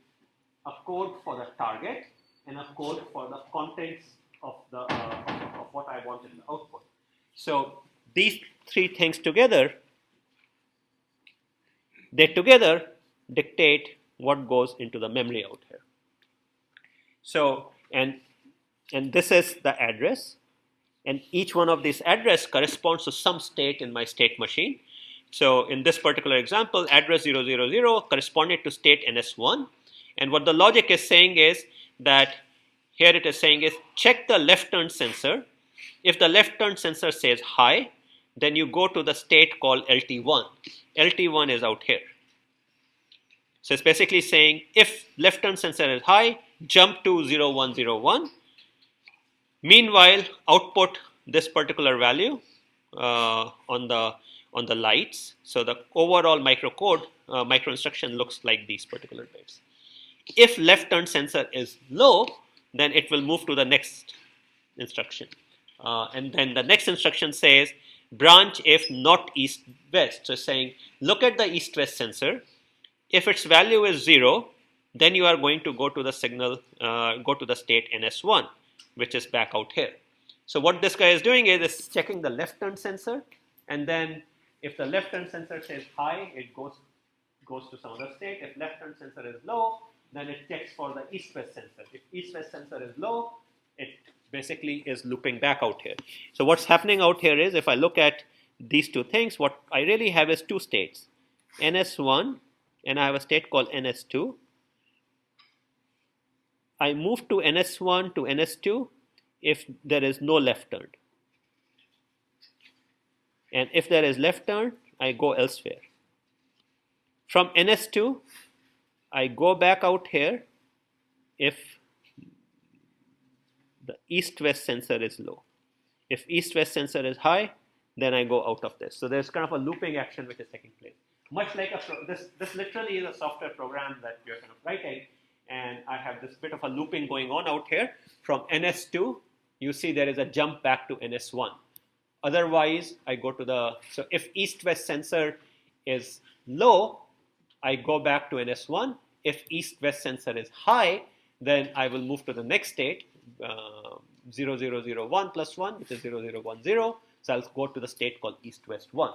a code for the target, and a code for the contents of what I want in the output. So these three things together, they together dictate what goes into the memory out here. So and this is the address. And each one of these address corresponds to some state in my state machine. So in this particular example, address 000 corresponded to state NS1. And what the logic is saying is that here it is saying is check the left turn sensor. If the left turn sensor says high, then you go to the state called LT1. LT1 is out here. So it's basically saying if left turn sensor is high, jump to 0101. Meanwhile, output this particular value on the lights. So the overall microcode, micro instruction looks like these particular bits. If left turn sensor is low, then it will move to the next instruction. And then the next instruction says branch if not east west. So saying look at the east west sensor. If its value is 0, then you are going to go to the signal, go to the state NS1, which is back out here. So what this guy is doing is checking the left turn sensor, and then if the left turn sensor says high, it goes to some other state. If left turn sensor is low, then it checks for the east-west sensor. If east-west sensor is low, it basically is looping back out here. So what's happening out here is if I look at these two things, what I really have is two states, NS1, and I have a state called NS2. I move to NS1 to NS2 if there is no left turn. And if there is left turn, I go elsewhere. From NS2, I go back out here if the east-west sensor is low. If east-west sensor is high, then I go out of this. So there's kind of a looping action which is taking place. Much like this literally is a software program that you're kind of writing, and I have this bit of a looping going on out here. From NS2, you see there is a jump back to NS1. Otherwise, I go to the, so if east-west sensor is low, I go back to NS1. If east-west sensor is high, then I will move to the next state, 0001 plus 1, which is 0010. So I'll go to the state called east-west 1,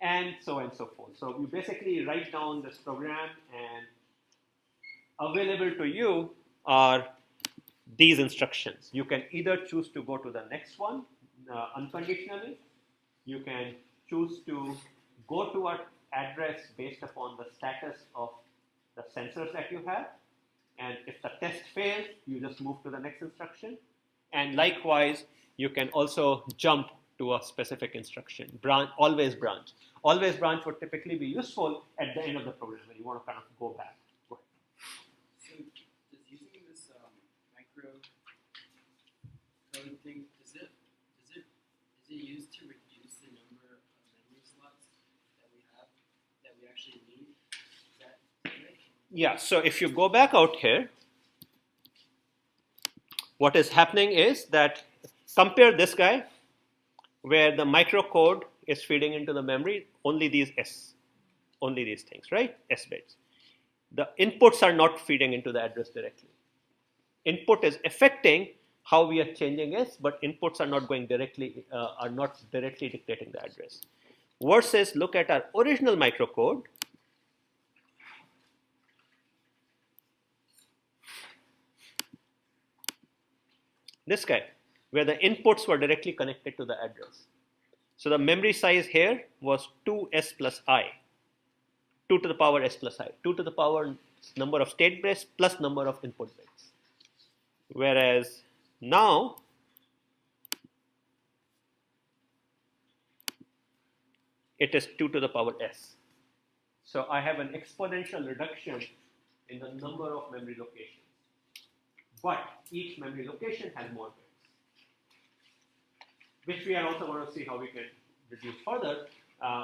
and so forth. So you basically write down this program, and available to you are these instructions. You can either choose to go to the next one unconditionally. You can choose to go to an address based upon the status of the sensors that you have. And if the test fails, you just move to the next instruction. And likewise, you can also jump to a specific instruction. Always branch. Always branch would typically be useful at the end of the program when you want to kind of go back. Go ahead. So does using this microcode thing, is it used to reduce the number of memory slots that we actually need? Is that right? Yeah, so if you go back out here, what is happening is that compare this guy where the microcode is feeding into the memory, only these things, right? S bits. The inputs are not feeding into the address directly. Input is affecting how we are changing S, but inputs are not going directly, are not directly dictating the address. Versus look at our original microcode. This guy, where the inputs were directly connected to the address. So the memory size here was 2s plus I, 2 to the power s plus I, 2 to the power number of state bits plus number of input bits. Whereas now, it is 2 to the power s. So I have an exponential reduction in the number of memory locations. But each memory location has more bits, which we are also going to see how we can reduce further.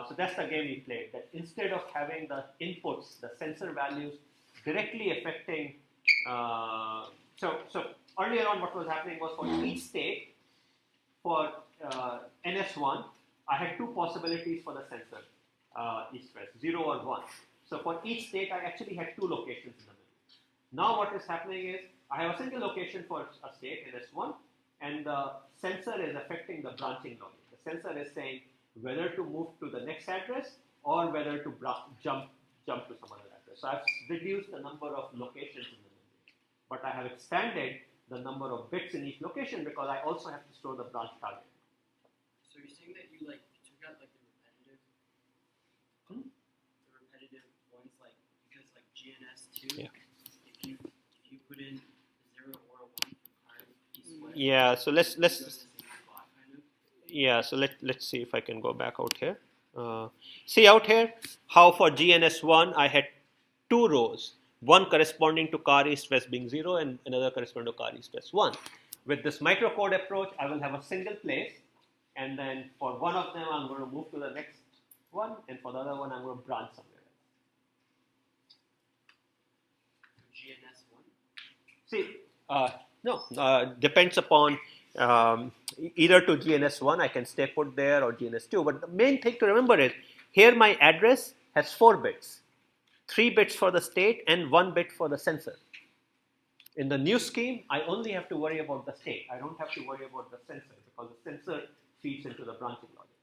So that's the game we played, that instead of having the inputs, the sensor values directly affecting, so earlier on what was happening was for each state, for NS1, I had two possibilities for the sensor, east-west, 0 or 1. So for each state, I actually had two locations in the middle. Now what is happening is, I have a single location for a state, NS1, and the sensor is affecting the branching logic. The sensor is saying whether to move to the next address or whether to jump to some other address. So I've reduced the number of locations in the memory, but I have expanded the number of bits in each location because I also have to store the branch target. So you're saying that you like took out like the repetitive, the repetitive ones, like because like GNS2, Yeah. if you put in a 0 or a 1 for card east-west, Yeah. So let's you go to the same spot, kind of. yeah. So let's see if I can go back out here. See out here how for GNS1 I had 2 rows, one corresponding to car east west being 0 and another corresponding to car east west 1. With this microcode approach, I will have a single place, and then for one of them I'm going to move to the next one, and for the other one I'm going to branch somewhere else. GNS1. See, depends upon either to GNS1 I can stay put there or GNS2. But the main thing to remember is here my address has 4 bits, 3 bits for the state and 1 bit for the sensor. In the new scheme, I only have to worry about the state. I don't have to worry about the sensor because the sensor feeds into the branching logic.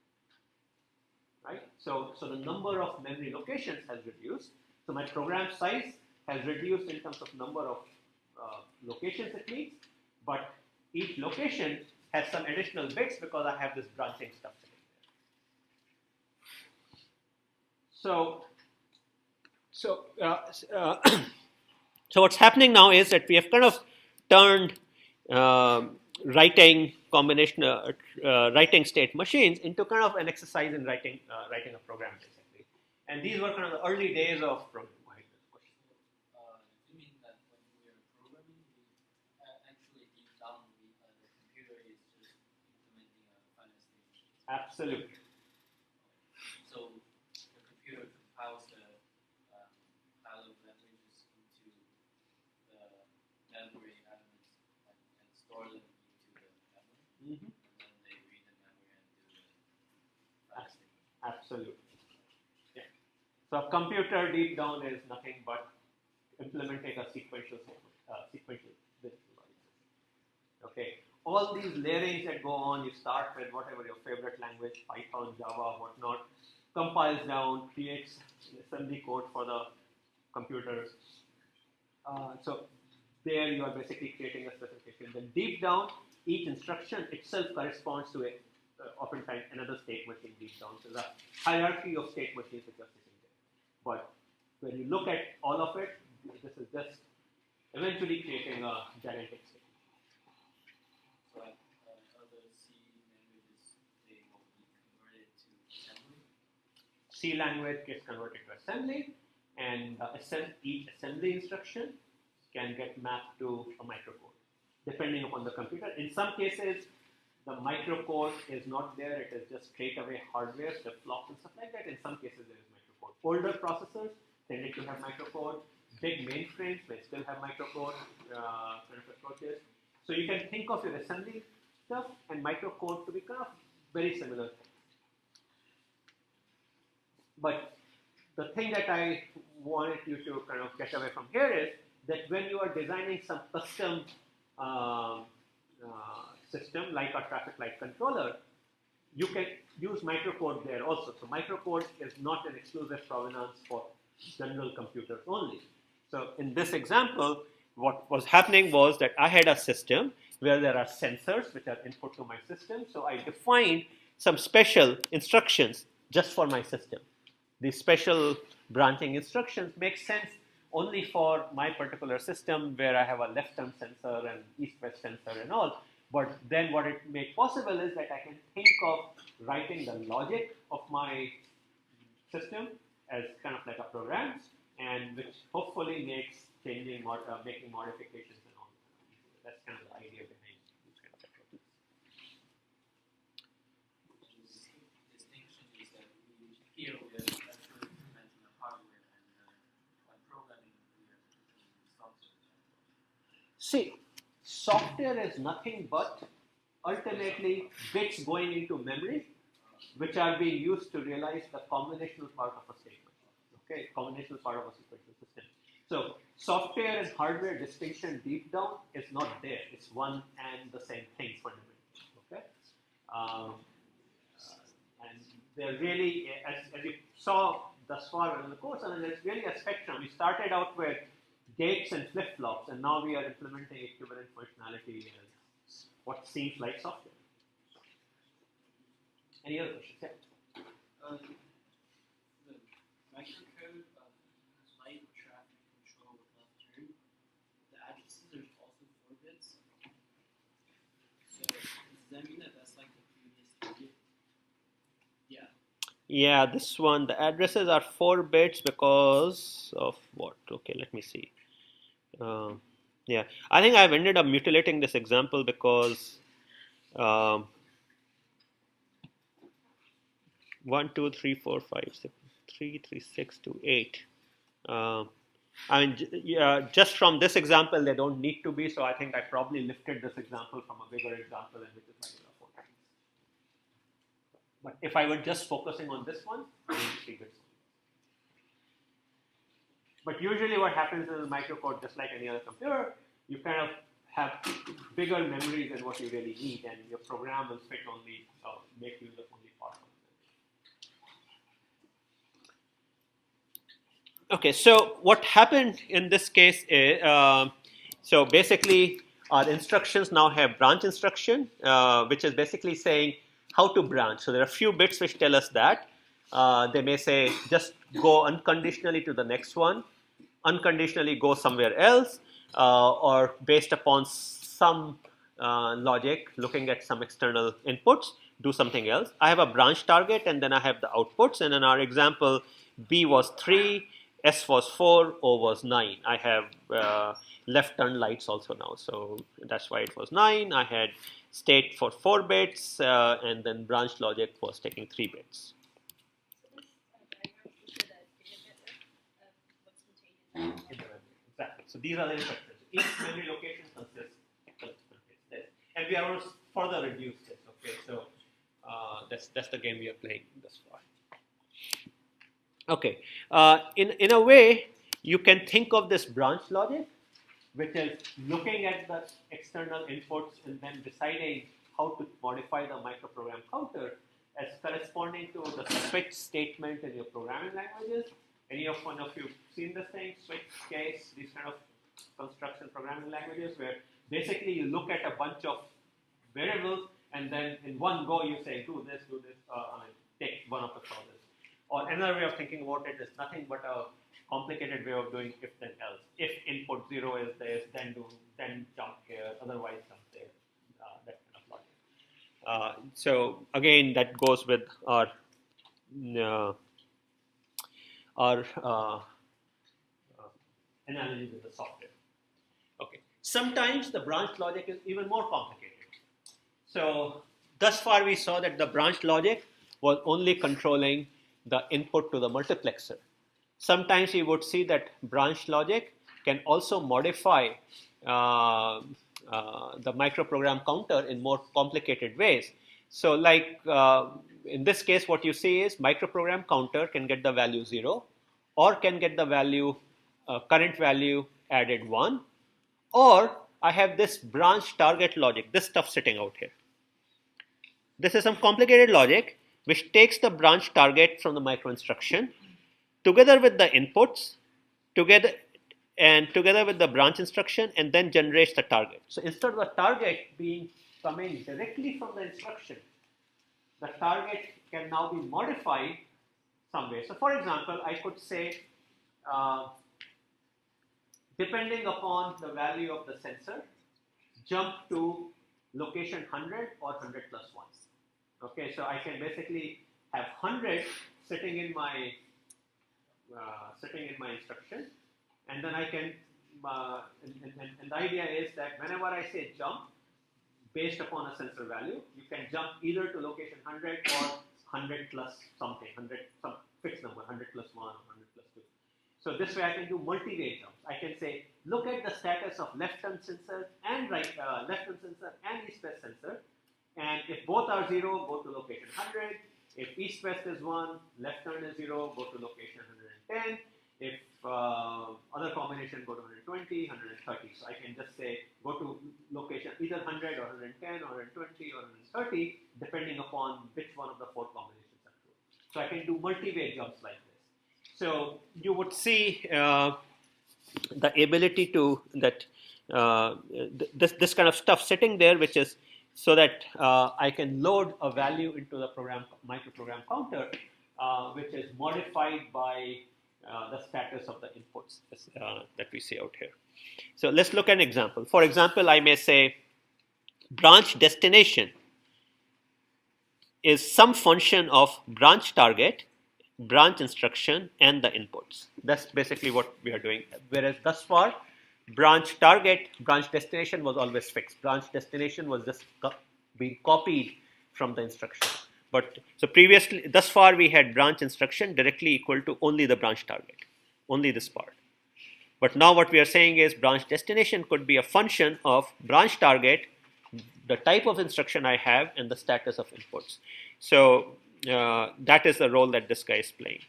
Right? So the number of memory locations has reduced. So my program size has reduced in terms of number of locations it needs, but each location has some additional bits because I have this branching stuff sitting there. So what's happening now is that we have kind of turned writing writing state machines into kind of an exercise in writing a program basically. And these were kind of the early days of programming. You mean that when we are programming, we actually deep down, the computer is just implementing a final state? Absolutely. So the computer compiles the pile of languages into the memory elements and store them into the memory, Mm-hmm. and then they read the memory and do the final state. Absolutely. Yeah. So a computer deep down is nothing but implementing a sequential business logic. Okay. All these layerings that go on, you start with whatever your favorite language, Python, Java, whatnot, compiles down, creates assembly code for the computers. So there you are basically creating a specification. Then deep down, each instruction itself corresponds to oftentimes another state machine deep down. So the hierarchy of state machines which are sitting there. But when you look at all of it, this is just eventually creating a gigantic state. So like other C languages, they will be converted to assembly. C language gets converted to assembly, and each assembly instruction can get mapped to a microcode, depending upon the computer. In some cases, the microcode is not there; it is just straight away hardware, flip-flops and stuff like that. In some cases, there is microcode. Older processors tended to have microcode. Big mainframes may still have microcode kind of approaches. So you can think of your assembly stuff and microcode to be kind of very similar. But the thing that I wanted you to kind of get away from here is that when you are designing some custom system like a traffic light controller, you can use microcode there also. So microcode is not an exclusive provenance for general computers only. So in this example, what was happening was that I had a system where there are sensors which are input to my system. So I defined some special instructions just for my system. These special branching instructions make sense only for my particular system where I have a left-turn sensor and east-west sensor and all. But then what it makes possible is that I can think of writing the logic of my system as kind of like a program, and which hopefully makes making modifications and all. That's kind of the idea behind these kind of approaches. The distinction is that here we are actually implementing the hardware, and when programming we are implementing software. See, software is nothing but ultimately bits going into memory, which are being used to realize the combinational part of a statement. Okay, combinational part of a sequential system. So software and hardware distinction deep down is not there. It's one and the same thing fundamentally. Okay, and they're really, as you saw thus far in the course, and it's really a spectrum. We started out with dates and flip-flops, and now we are implementing equivalent functionality as what seems like software. Any other questions? Yeah. The microcode of light traffic control with left turn, the addresses are also 4 bits. So does that mean that that's like the previous target? Yeah. Yeah, this one, the addresses are 4 bits because of what? Okay, let me see. Yeah, I think I've ended up mutilating this example because 1, 2, 3, 4, 5, 6, 3, 3, 6 to 8. I mean, just from this example, they don't need to be. So I think I probably lifted this example from a bigger example, and which is like 4 times. But if I were just focusing on this one, I would 3 bits. But usually what happens in microcode, just like any other computer, you kind of have bigger memory than what you really need, and your program will fit only, make use of only part of it. Okay, so what happened in this case is, so basically our instructions now have branch instruction, which is basically saying how to branch. So there are a few bits which tell us that. They may say just go unconditionally to the next one, unconditionally go somewhere else, or based upon some logic, looking at some external inputs, do something else. I have a branch target, and then I have the outputs. And in our example, B was 3, S was 4, O was 9. I have left turn lights also now, so that's why it was 9. I had state for 4 bits, and then branch logic was taking 3 bits. Exactly. So these are the instructions. Each memory location consists this, and we are further reduced this. Okay, so that's the game we are playing thus far. Okay, in a way, you can think of this branch logic, which is looking at the external inputs and then deciding how to modify the microprogram counter as corresponding to the switch statement in your programming languages. Any of one of you seen this thing? Switch, case, these kind of construction programming languages where basically you look at a bunch of variables and then in one go you say do this, take one of the clauses. Or another way of thinking about it is nothing but a complicated way of doing if then else. If input 0 is this, then jump here, otherwise jump there. That kind of logic. So again, that goes with our analogy with the software. Okay. Sometimes the branch logic is even more complicated. So thus far we saw that the branch logic was only controlling the input to the multiplexer. Sometimes we would see that branch logic can also modify the microprogram counter in more complicated ways. So like in this case, what you see is microprogram counter can get the value 0 or can get the value, current value added 1, or I have this branch target logic, this stuff sitting out here. This is some complicated logic which takes the branch target from the micro instruction together with the inputs, together with the branch instruction, and then generates the target. So instead of the target being coming directly from the instruction, the target can now be modified some way. So for example, I could say, depending upon the value of the sensor, jump to location 100 or 100 plus 1. Okay, so I can basically have 100 sitting in my instruction, and then I can, and the idea is that whenever I say jump, based upon a sensor value, you can jump either to location 100 or 100 plus something, 100 some fixed number, 100 plus 1 or 100 plus 2. So this way I can do multi-way jumps. I can say, look at the status of left turn sensor and left turn sensor and east west sensor, and if both are 0, go to location 100. If east west is 1, left turn is 0, go to location 110. If other combination, go to 120, 130. So I can just say go to location either 100 or 110 or 120 or 130, depending upon which one of the 4 combinations are true. So I can do multi-way jumps like this. So you would see the ability to that this kind of stuff sitting there, which is so that I can load a value into the program microprogram counter, which is modified by the status of the inputs that we see out here. So let's look at an example. For example, I may say branch destination is some function of branch target, branch instruction, and the inputs. That's basically what we are doing. Whereas thus far, branch target, branch destination was always fixed. Branch destination was just being copied from the instruction. But so previously, thus far, we had branch instruction directly equal to only the branch target, only this part. But now what we are saying is branch destination could be a function of branch target, the type of instruction I have, and the status of inputs. So that is the role that this guy is playing.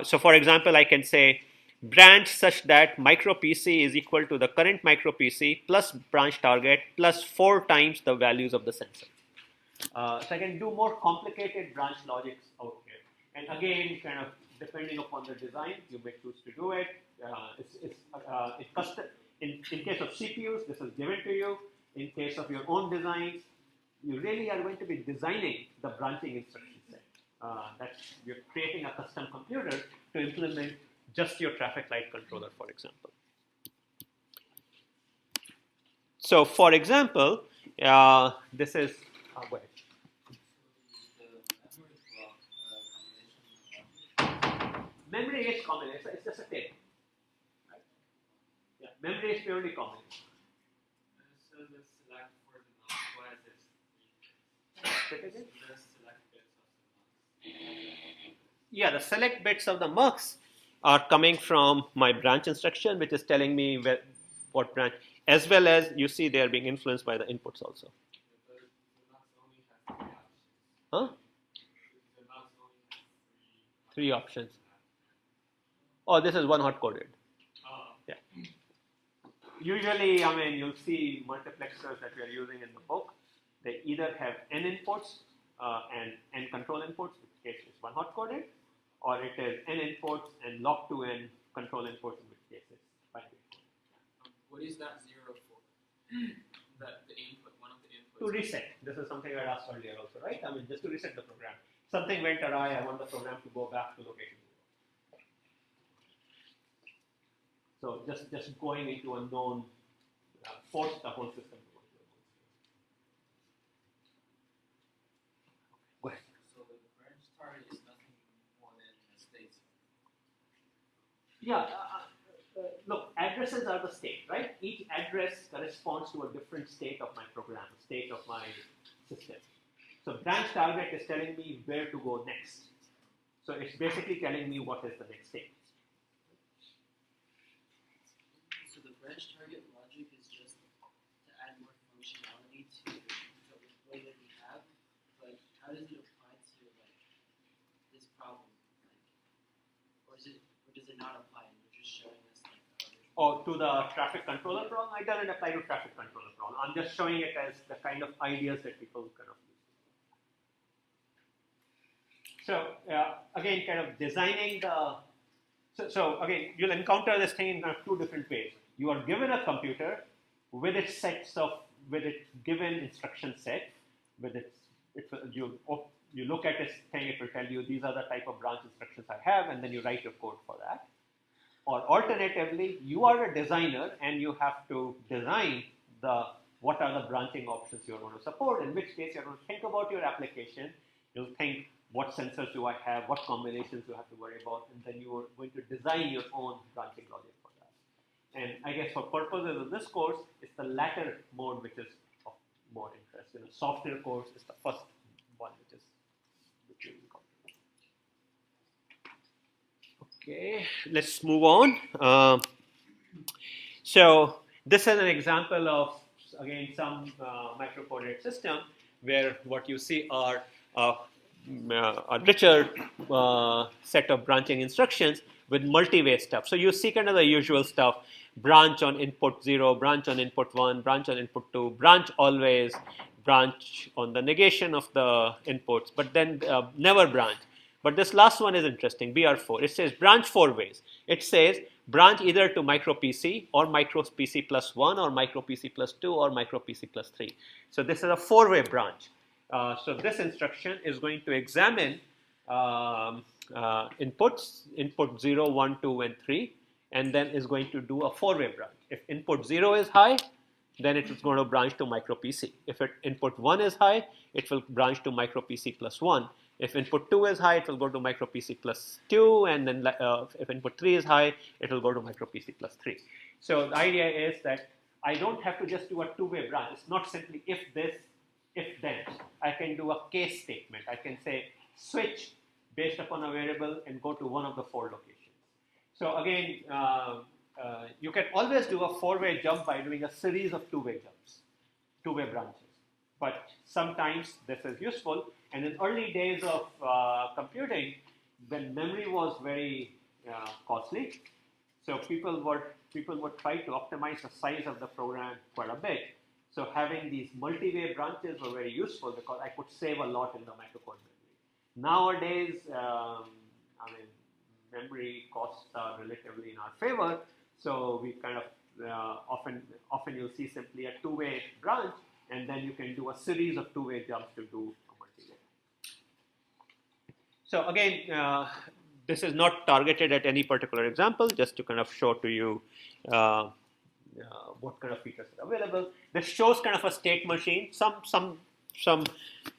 So for example, I can say branch such that micro PC is equal to the current micro PC plus branch target plus 4 times the values of the sensor. So I can do more complicated branch logics out here. And again, kind of depending upon the design, you may choose to do it. It's custom. In case of CPUs, this is given to you. In case of your own designs, you really are going to be designing the branching instruction set. You're creating a custom computer to implement just your traffic light controller, for example. So, for example, this is wait. Memory is combination. It's just a table. Right? Yeah, memory is purely combination. So the select for the mux, why is this? The select bits of the mux. Yeah, the select bits of the mux are coming from my branch instruction, which is telling me what branch, as well as you see they are being influenced by the inputs also. The mux only has 3 options. Huh? The mux only has 3 options. Oh, this is one hot coded. Yeah. Usually, I mean, you'll see multiplexers that we are using in the book. They either have n inputs and n control inputs, in which case it's one hot coded, or it is n inputs and log to n control inputs, in which case it's binary. What is that 0 for? That the input, one of the inputs. To reset. This is something I asked earlier also, right? I mean, just to reset the program. Something went awry. I want the program to go back to location 0. So just going into a known, force the whole system to go into a known state. Go ahead. So the branch target is nothing more than a state. Yeah, look, addresses are the state, right? Each address corresponds to a different state of my program, state of my system. So branch target is telling me where to go next. So it's basically telling me what is the next state. So the branch target logic is just to add more functionality to the way that we have, but how does it apply to like this problem? Like, or does it not apply? And you're just showing us like the other. Or to the traffic controller problem? It doesn't apply to traffic controller problem. I'm just showing it as the kind of ideas that people kind of use. So again, kind of designing the. So again, you'll encounter this thing in kind of 2 different ways. You are given a computer with its given instruction set, with you look at this thing, it will tell you these are the type of branch instructions I have, and then you write your code for that. Or alternatively, you are a designer and you have to design what are the branching options you are going to support, in which case you're going to think about your application, you'll think what sensors do I have, what combinations you have to worry about, and then you are going to design your own branching logic for that. And I guess for purposes of this course, it's the latter mode which is of more interest. In a software course, it's the first one which you encounter. Okay, let's move on. So this is an example of, again, some microcoded system where what you see are a richer set of branching instructions with multi-way stuff. So you see kind of the usual stuff: branch on input 0, branch on input 1, branch on input 2, branch always, branch on the negation of the inputs, but then never branch. But this last one is interesting, BR4. It says branch 4 ways. It says branch either to micro PC or micro PC plus 1 or micro PC plus 2 or micro PC plus 3. So this is a 4-way branch. So this instruction is going to examine inputs, input 0, 1, 2, and 3, and then is going to do a 4-way branch. If input 0 is high, then it is going to branch to micro PC. If input 1 is high, it will branch to micro PC plus 1. If input 2 is high, it will go to micro PC plus 2, and then if input 3 is high, it will go to micro PC plus 3. So the idea is that I don't have to just do a 2-way branch. It's not simply if this, if then. I can do a case statement. I can say switch based upon a variable and go to one of the 4 locations. So again, you can always do a 4-way jump by doing a series of 2-way jumps, 2-way branches. But sometimes this is useful. And in early days of computing, when memory was very costly, so people would try to optimize the size of the program quite a bit. So having these multi-way branches were very useful because I could save a lot in the microcode memory. Nowadays, memory costs are relatively in our favor, so we kind of often you'll see simply a 2-way branch, and then you can do a series of 2-way jumps to do a multi-way. So again, this is not targeted at any particular example, just to kind of show to you what kind of features are available. This shows kind of a state machine,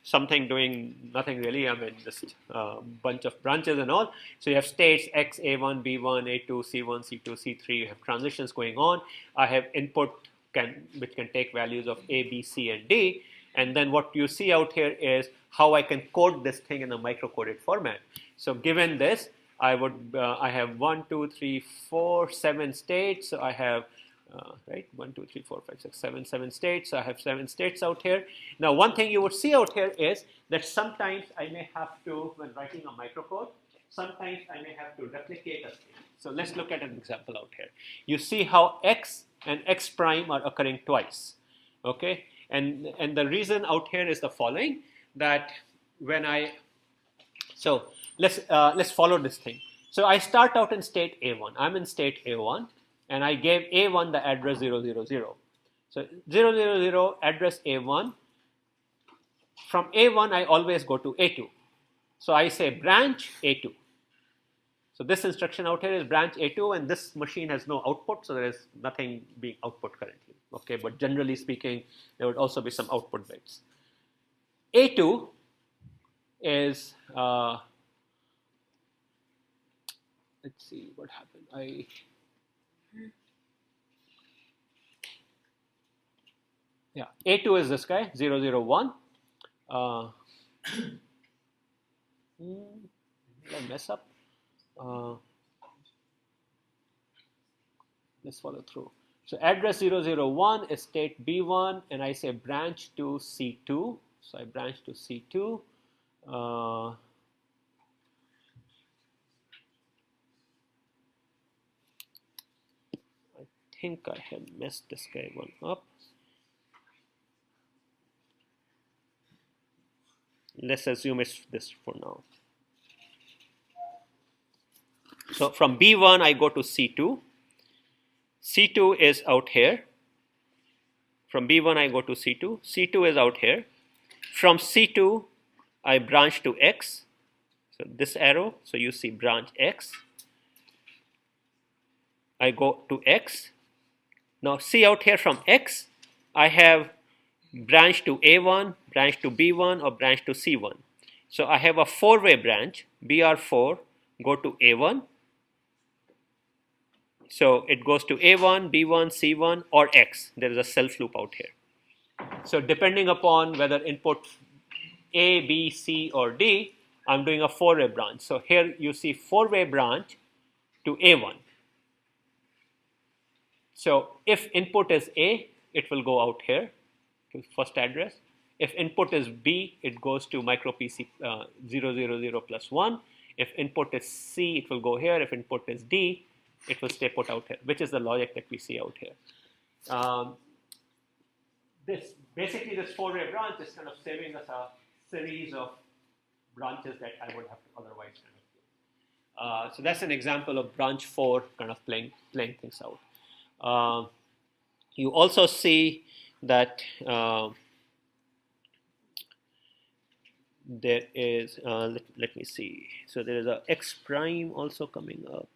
something doing nothing really. I mean, just a bunch of branches and all. So you have states X, A1, B1, A2, C1, C2, C3. You have transitions going on. I have input which can take values of A, B, C, and D. And then what you see out here is how I can code this thing in a microcoded format. So given this, I have 1, 2, 3, 4, 7 states. So I have right, 1, 2, 3, 4, 5, 6, 7 states. So I have 7 states out here. Now, one thing you would see out here is that sometimes I may have to, when writing a microcode, sometimes I may have to replicate a state. So let's look at an example out here. You see how X and X prime are occurring twice. Okay, and the reason out here is the following: that when so let's follow this thing. So I start out in state A1. I'm in state A1. And I gave A1 the address 000. So 000 address A1. From A1, I always go to A2. So I say branch A2. So this instruction out here is branch A2, and this machine has no output, so there is nothing being output currently. Okay, but generally speaking, there would also be some output bits. A2 is let's see what happened. Yeah, A2 is this guy, 001. Did I mess up? Let's follow through. So address 001 is state B1, and I say branch to C2. So I branch to C2. I think I have messed this guy one up. Let's assume it's this for now. So from B1, I go to C2. C2 is out here. From B1, I go to C2. C2 is out here. From C2, I branch to X. So this arrow, so you see branch X. I go to X. Now see out here from X, I have branch to A1, branch to B1, or branch to C1. So I have a 4-way branch, BR4, go to A1. So it goes to A1, B1, C1, or X. There is a self loop out here. So depending upon whether input A, B, C, or D, I'm doing a 4-way branch. So here you see 4-way branch to A1. So if input is A, it will go out here to first address. If input is B, it goes to micro PC 000 plus 1. If input is C, it will go here. If input is D, it will stay put out here, which is the logic that we see out here. This 4-way branch is kind of saving us a series of branches that I would have to otherwise kind of do. So that's an example of branch 4 kind of playing things out. You also see that there is, let me see, so there is a x prime also coming up.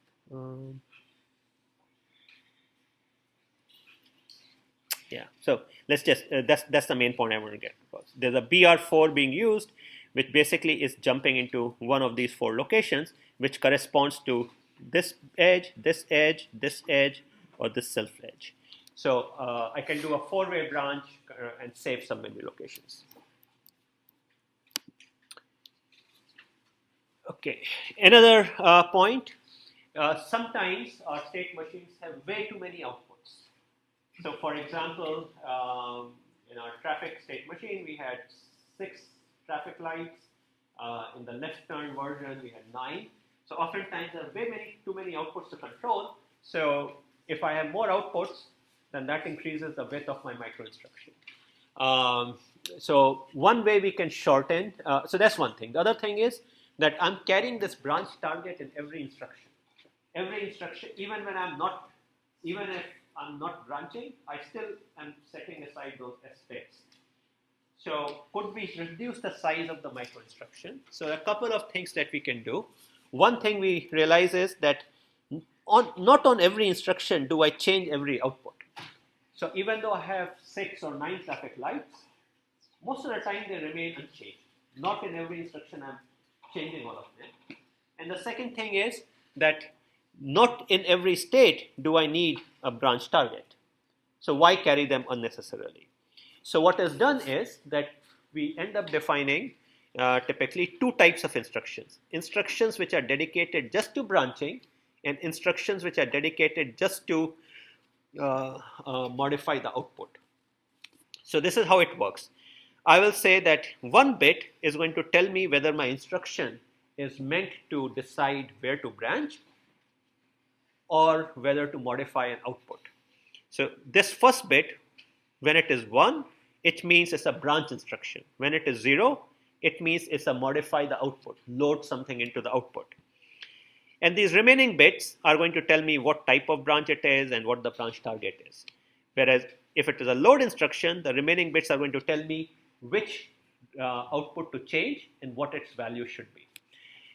Yeah, so let's just, that's the main point I want to get across. There's a BR4 being used, which basically is jumping into one of these 4 locations, which corresponds to this edge, this edge, this edge, or this self edge. So I can do a 4-way branch and save some memory locations. Okay, another point. Sometimes our state machines have way too many outputs. So for example, in our traffic state machine, we had 6 traffic lights. In the left turn version, we had 9. So oftentimes there are too many outputs to control. So if I have more outputs, then that increases the width of my micro instruction. So one way we can shorten, so that's one thing. The other thing is that I'm carrying this branch target in every instruction. Every instruction, even if I'm not branching, I still am setting aside those S states. So could we reduce the size of the micro instruction? So a couple of things that we can do. One thing we realize is that not on every instruction do I change every output. So even though I have 6 or 9 traffic lights, most of the time they remain unchanged. Not in every instruction I'm changing all of them. And the second thing is that not in every state do I need a branch target. So why carry them unnecessarily? So what is done is that we end up defining typically 2 types of instructions. Instructions which are dedicated just to branching, and instructions which are dedicated just to modify the output. So this is how it works. I will say that 1 bit is going to tell me whether my instruction is meant to decide where to branch or whether to modify an output. So this first bit, when it is 1, it means it's a branch instruction. When it is 0, it means it's a modify the output, load something into the output. And these remaining bits are going to tell me what type of branch it is and what the branch target is. Whereas if it is a load instruction, the remaining bits are going to tell me which output to change and what its value should be.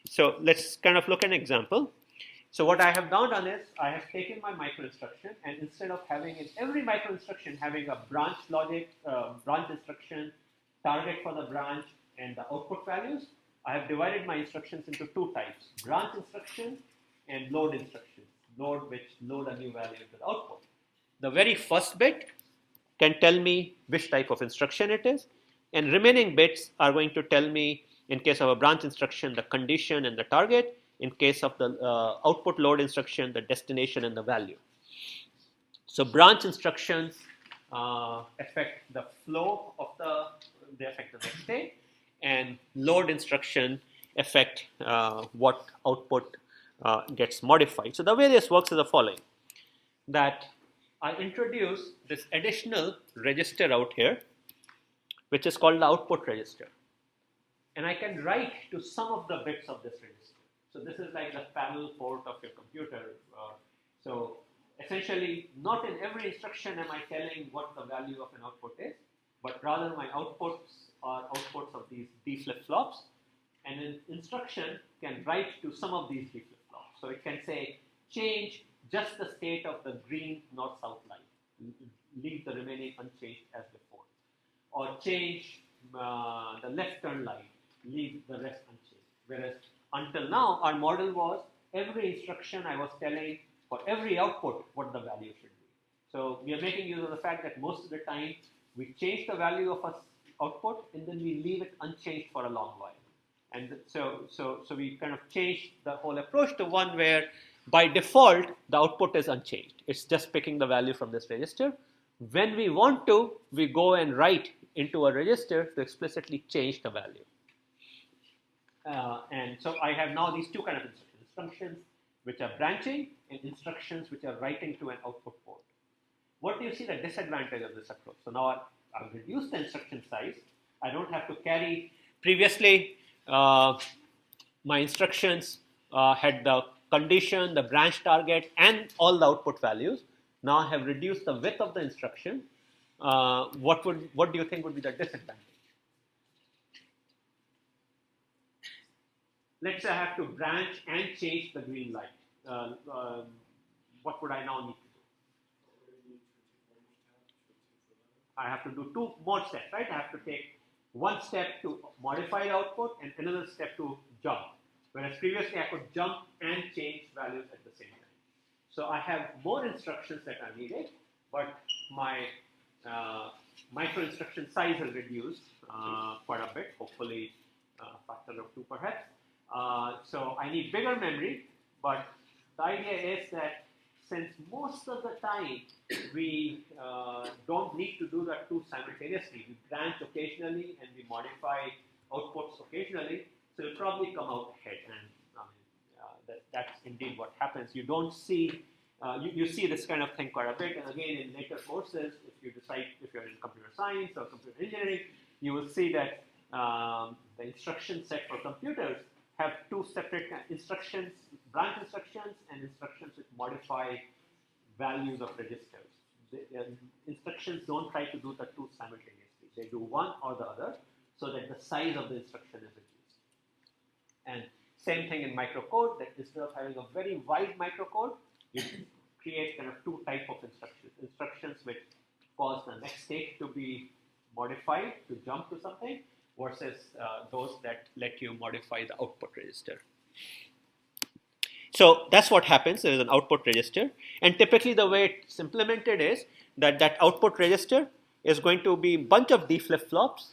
So let's kind of look at an example. So what I have now done is I have taken my micro instruction, and instead of having in every micro instruction having a branch logic, branch instruction, target for the branch, and the output values, I have divided my instructions into 2 types: branch instructions and load instructions. Load which load a new value into the output. The very first bit can tell me which type of instruction it is, and remaining bits are going to tell me, in case of a branch instruction, the condition and the target. In case of the output load instruction, the destination and the value. So branch instructions affect the flow of they affect the next state, and load instruction affect what output gets modified. So the way this works is the following: that I introduce this additional register out here, which is called the output register. And I can write to some of the bits of this register. So this is like the panel port of your computer. So essentially, not in every instruction am I telling what the value of an output is, but rather my outputs are outputs of these D flip-flops. And an instruction can write to some of these D flip-flops. So it can say, change just the state of the green north-south line. Leave the remaining unchanged as before. Or change the left turn line. Leave the rest unchanged. Whereas until now, our model was every instruction I was telling for every output what the value should be. So we are making use of the fact that most of the time we change the value of our output and then we leave it unchanged for a long while. And so we kind of changed the whole approach to one where by default the output is unchanged. It's just picking the value from this register. When we want to, we go and write into a register to explicitly change the value. And so I have now these 2 kind of instructions which are branching and instructions which are writing to an output port. What do you see the disadvantage of this approach? So now I've reduced the instruction size. I don't have to carry, previously my instructions had the condition, the branch target, and all the output values. Now I have reduced the width of the instruction. What do you think would be the disadvantage? Let's say I have to branch and change the green light. What would I now need to do? I have to do two more steps, right? I have to take one step to modify the output and another step to jump. Whereas previously I could jump and change values at the same time. So I have more instructions that are needed, but my micro instruction size has reduced quite a bit, hopefully a factor of 2 perhaps. So I need bigger memory, but the idea is that since most of the time we don't need to do the two simultaneously, we branch occasionally and we modify outputs occasionally, so you'll probably come out ahead. And that's indeed what happens. You don't see, you see this kind of thing quite a bit. And again, in later courses, if you decide, if you're in computer science or computer engineering, you will see that the instruction set for computers have two separate instructions, branch instructions and instructions which modify values of registers. Instructions don't try to do the two simultaneously. They do one or the other so that the size of the instruction is reduced. And same thing in microcode, that instead of having a very wide microcode, you create kind of two types of instructions. Instructions which cause the next state to be modified, to jump to something, versus those that let you modify the output register. So that's what happens. There is an output register, and typically the way it's implemented is that that output register is going to be a bunch of D flip-flops,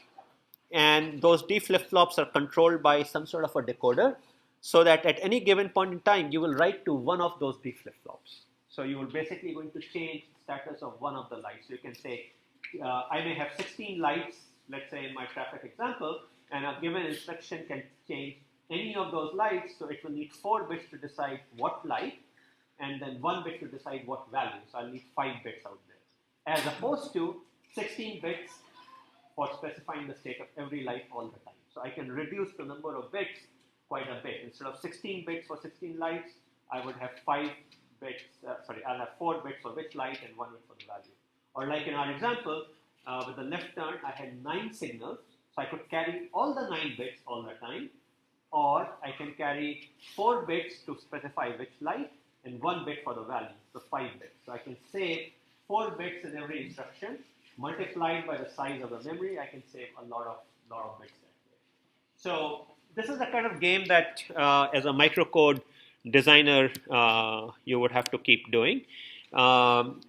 and those D flip-flops are controlled by some sort of a decoder, so that at any given point in time you will write to one of those D flip-flops. So you will basically going to change the status of one of the lights. So you can say, I may have 16 lights, let's say in my traffic example, and a given instruction can change any of those lights, so it will need 4 bits to decide what light, and then 1 bit to decide what value. So I'll need 5 bits out there, as opposed to 16 bits for specifying the state of every light all the time. So I can reduce the number of bits quite a bit. Instead of 16 bits for 16 lights, I would have 5 bits, I'll have 4 bits for which light and 1 bit for the value. Or like in our example, with the left turn, I had 9 signals, so I could carry all the 9 bits all the time, or I can carry 4 bits to specify which light and 1 bit for the value, so 5 bits. So I can save 4 bits in every instruction, multiplied by the size of the memory, I can save a lot of bits that way. So this is the kind of game that as a microcode designer you would have to keep doing.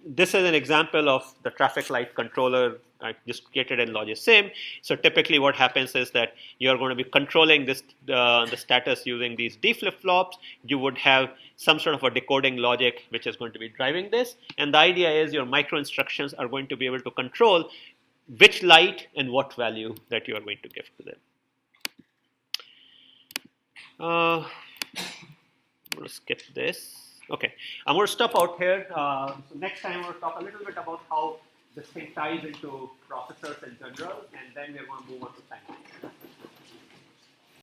This is an example of the traffic light controller I just created in Logisim. So typically what happens is that you're going to be controlling this the status using these D flip-flops. You would have some sort of a decoding logic which is going to be driving this. And the idea is your micro instructions are going to be able to control which light and what value that you are going to give to them. I'm going to skip this. Okay, I'm going to stop out here. So next time we'll talk a little bit about how this thing ties into processors in general, and then we're going to move on to time.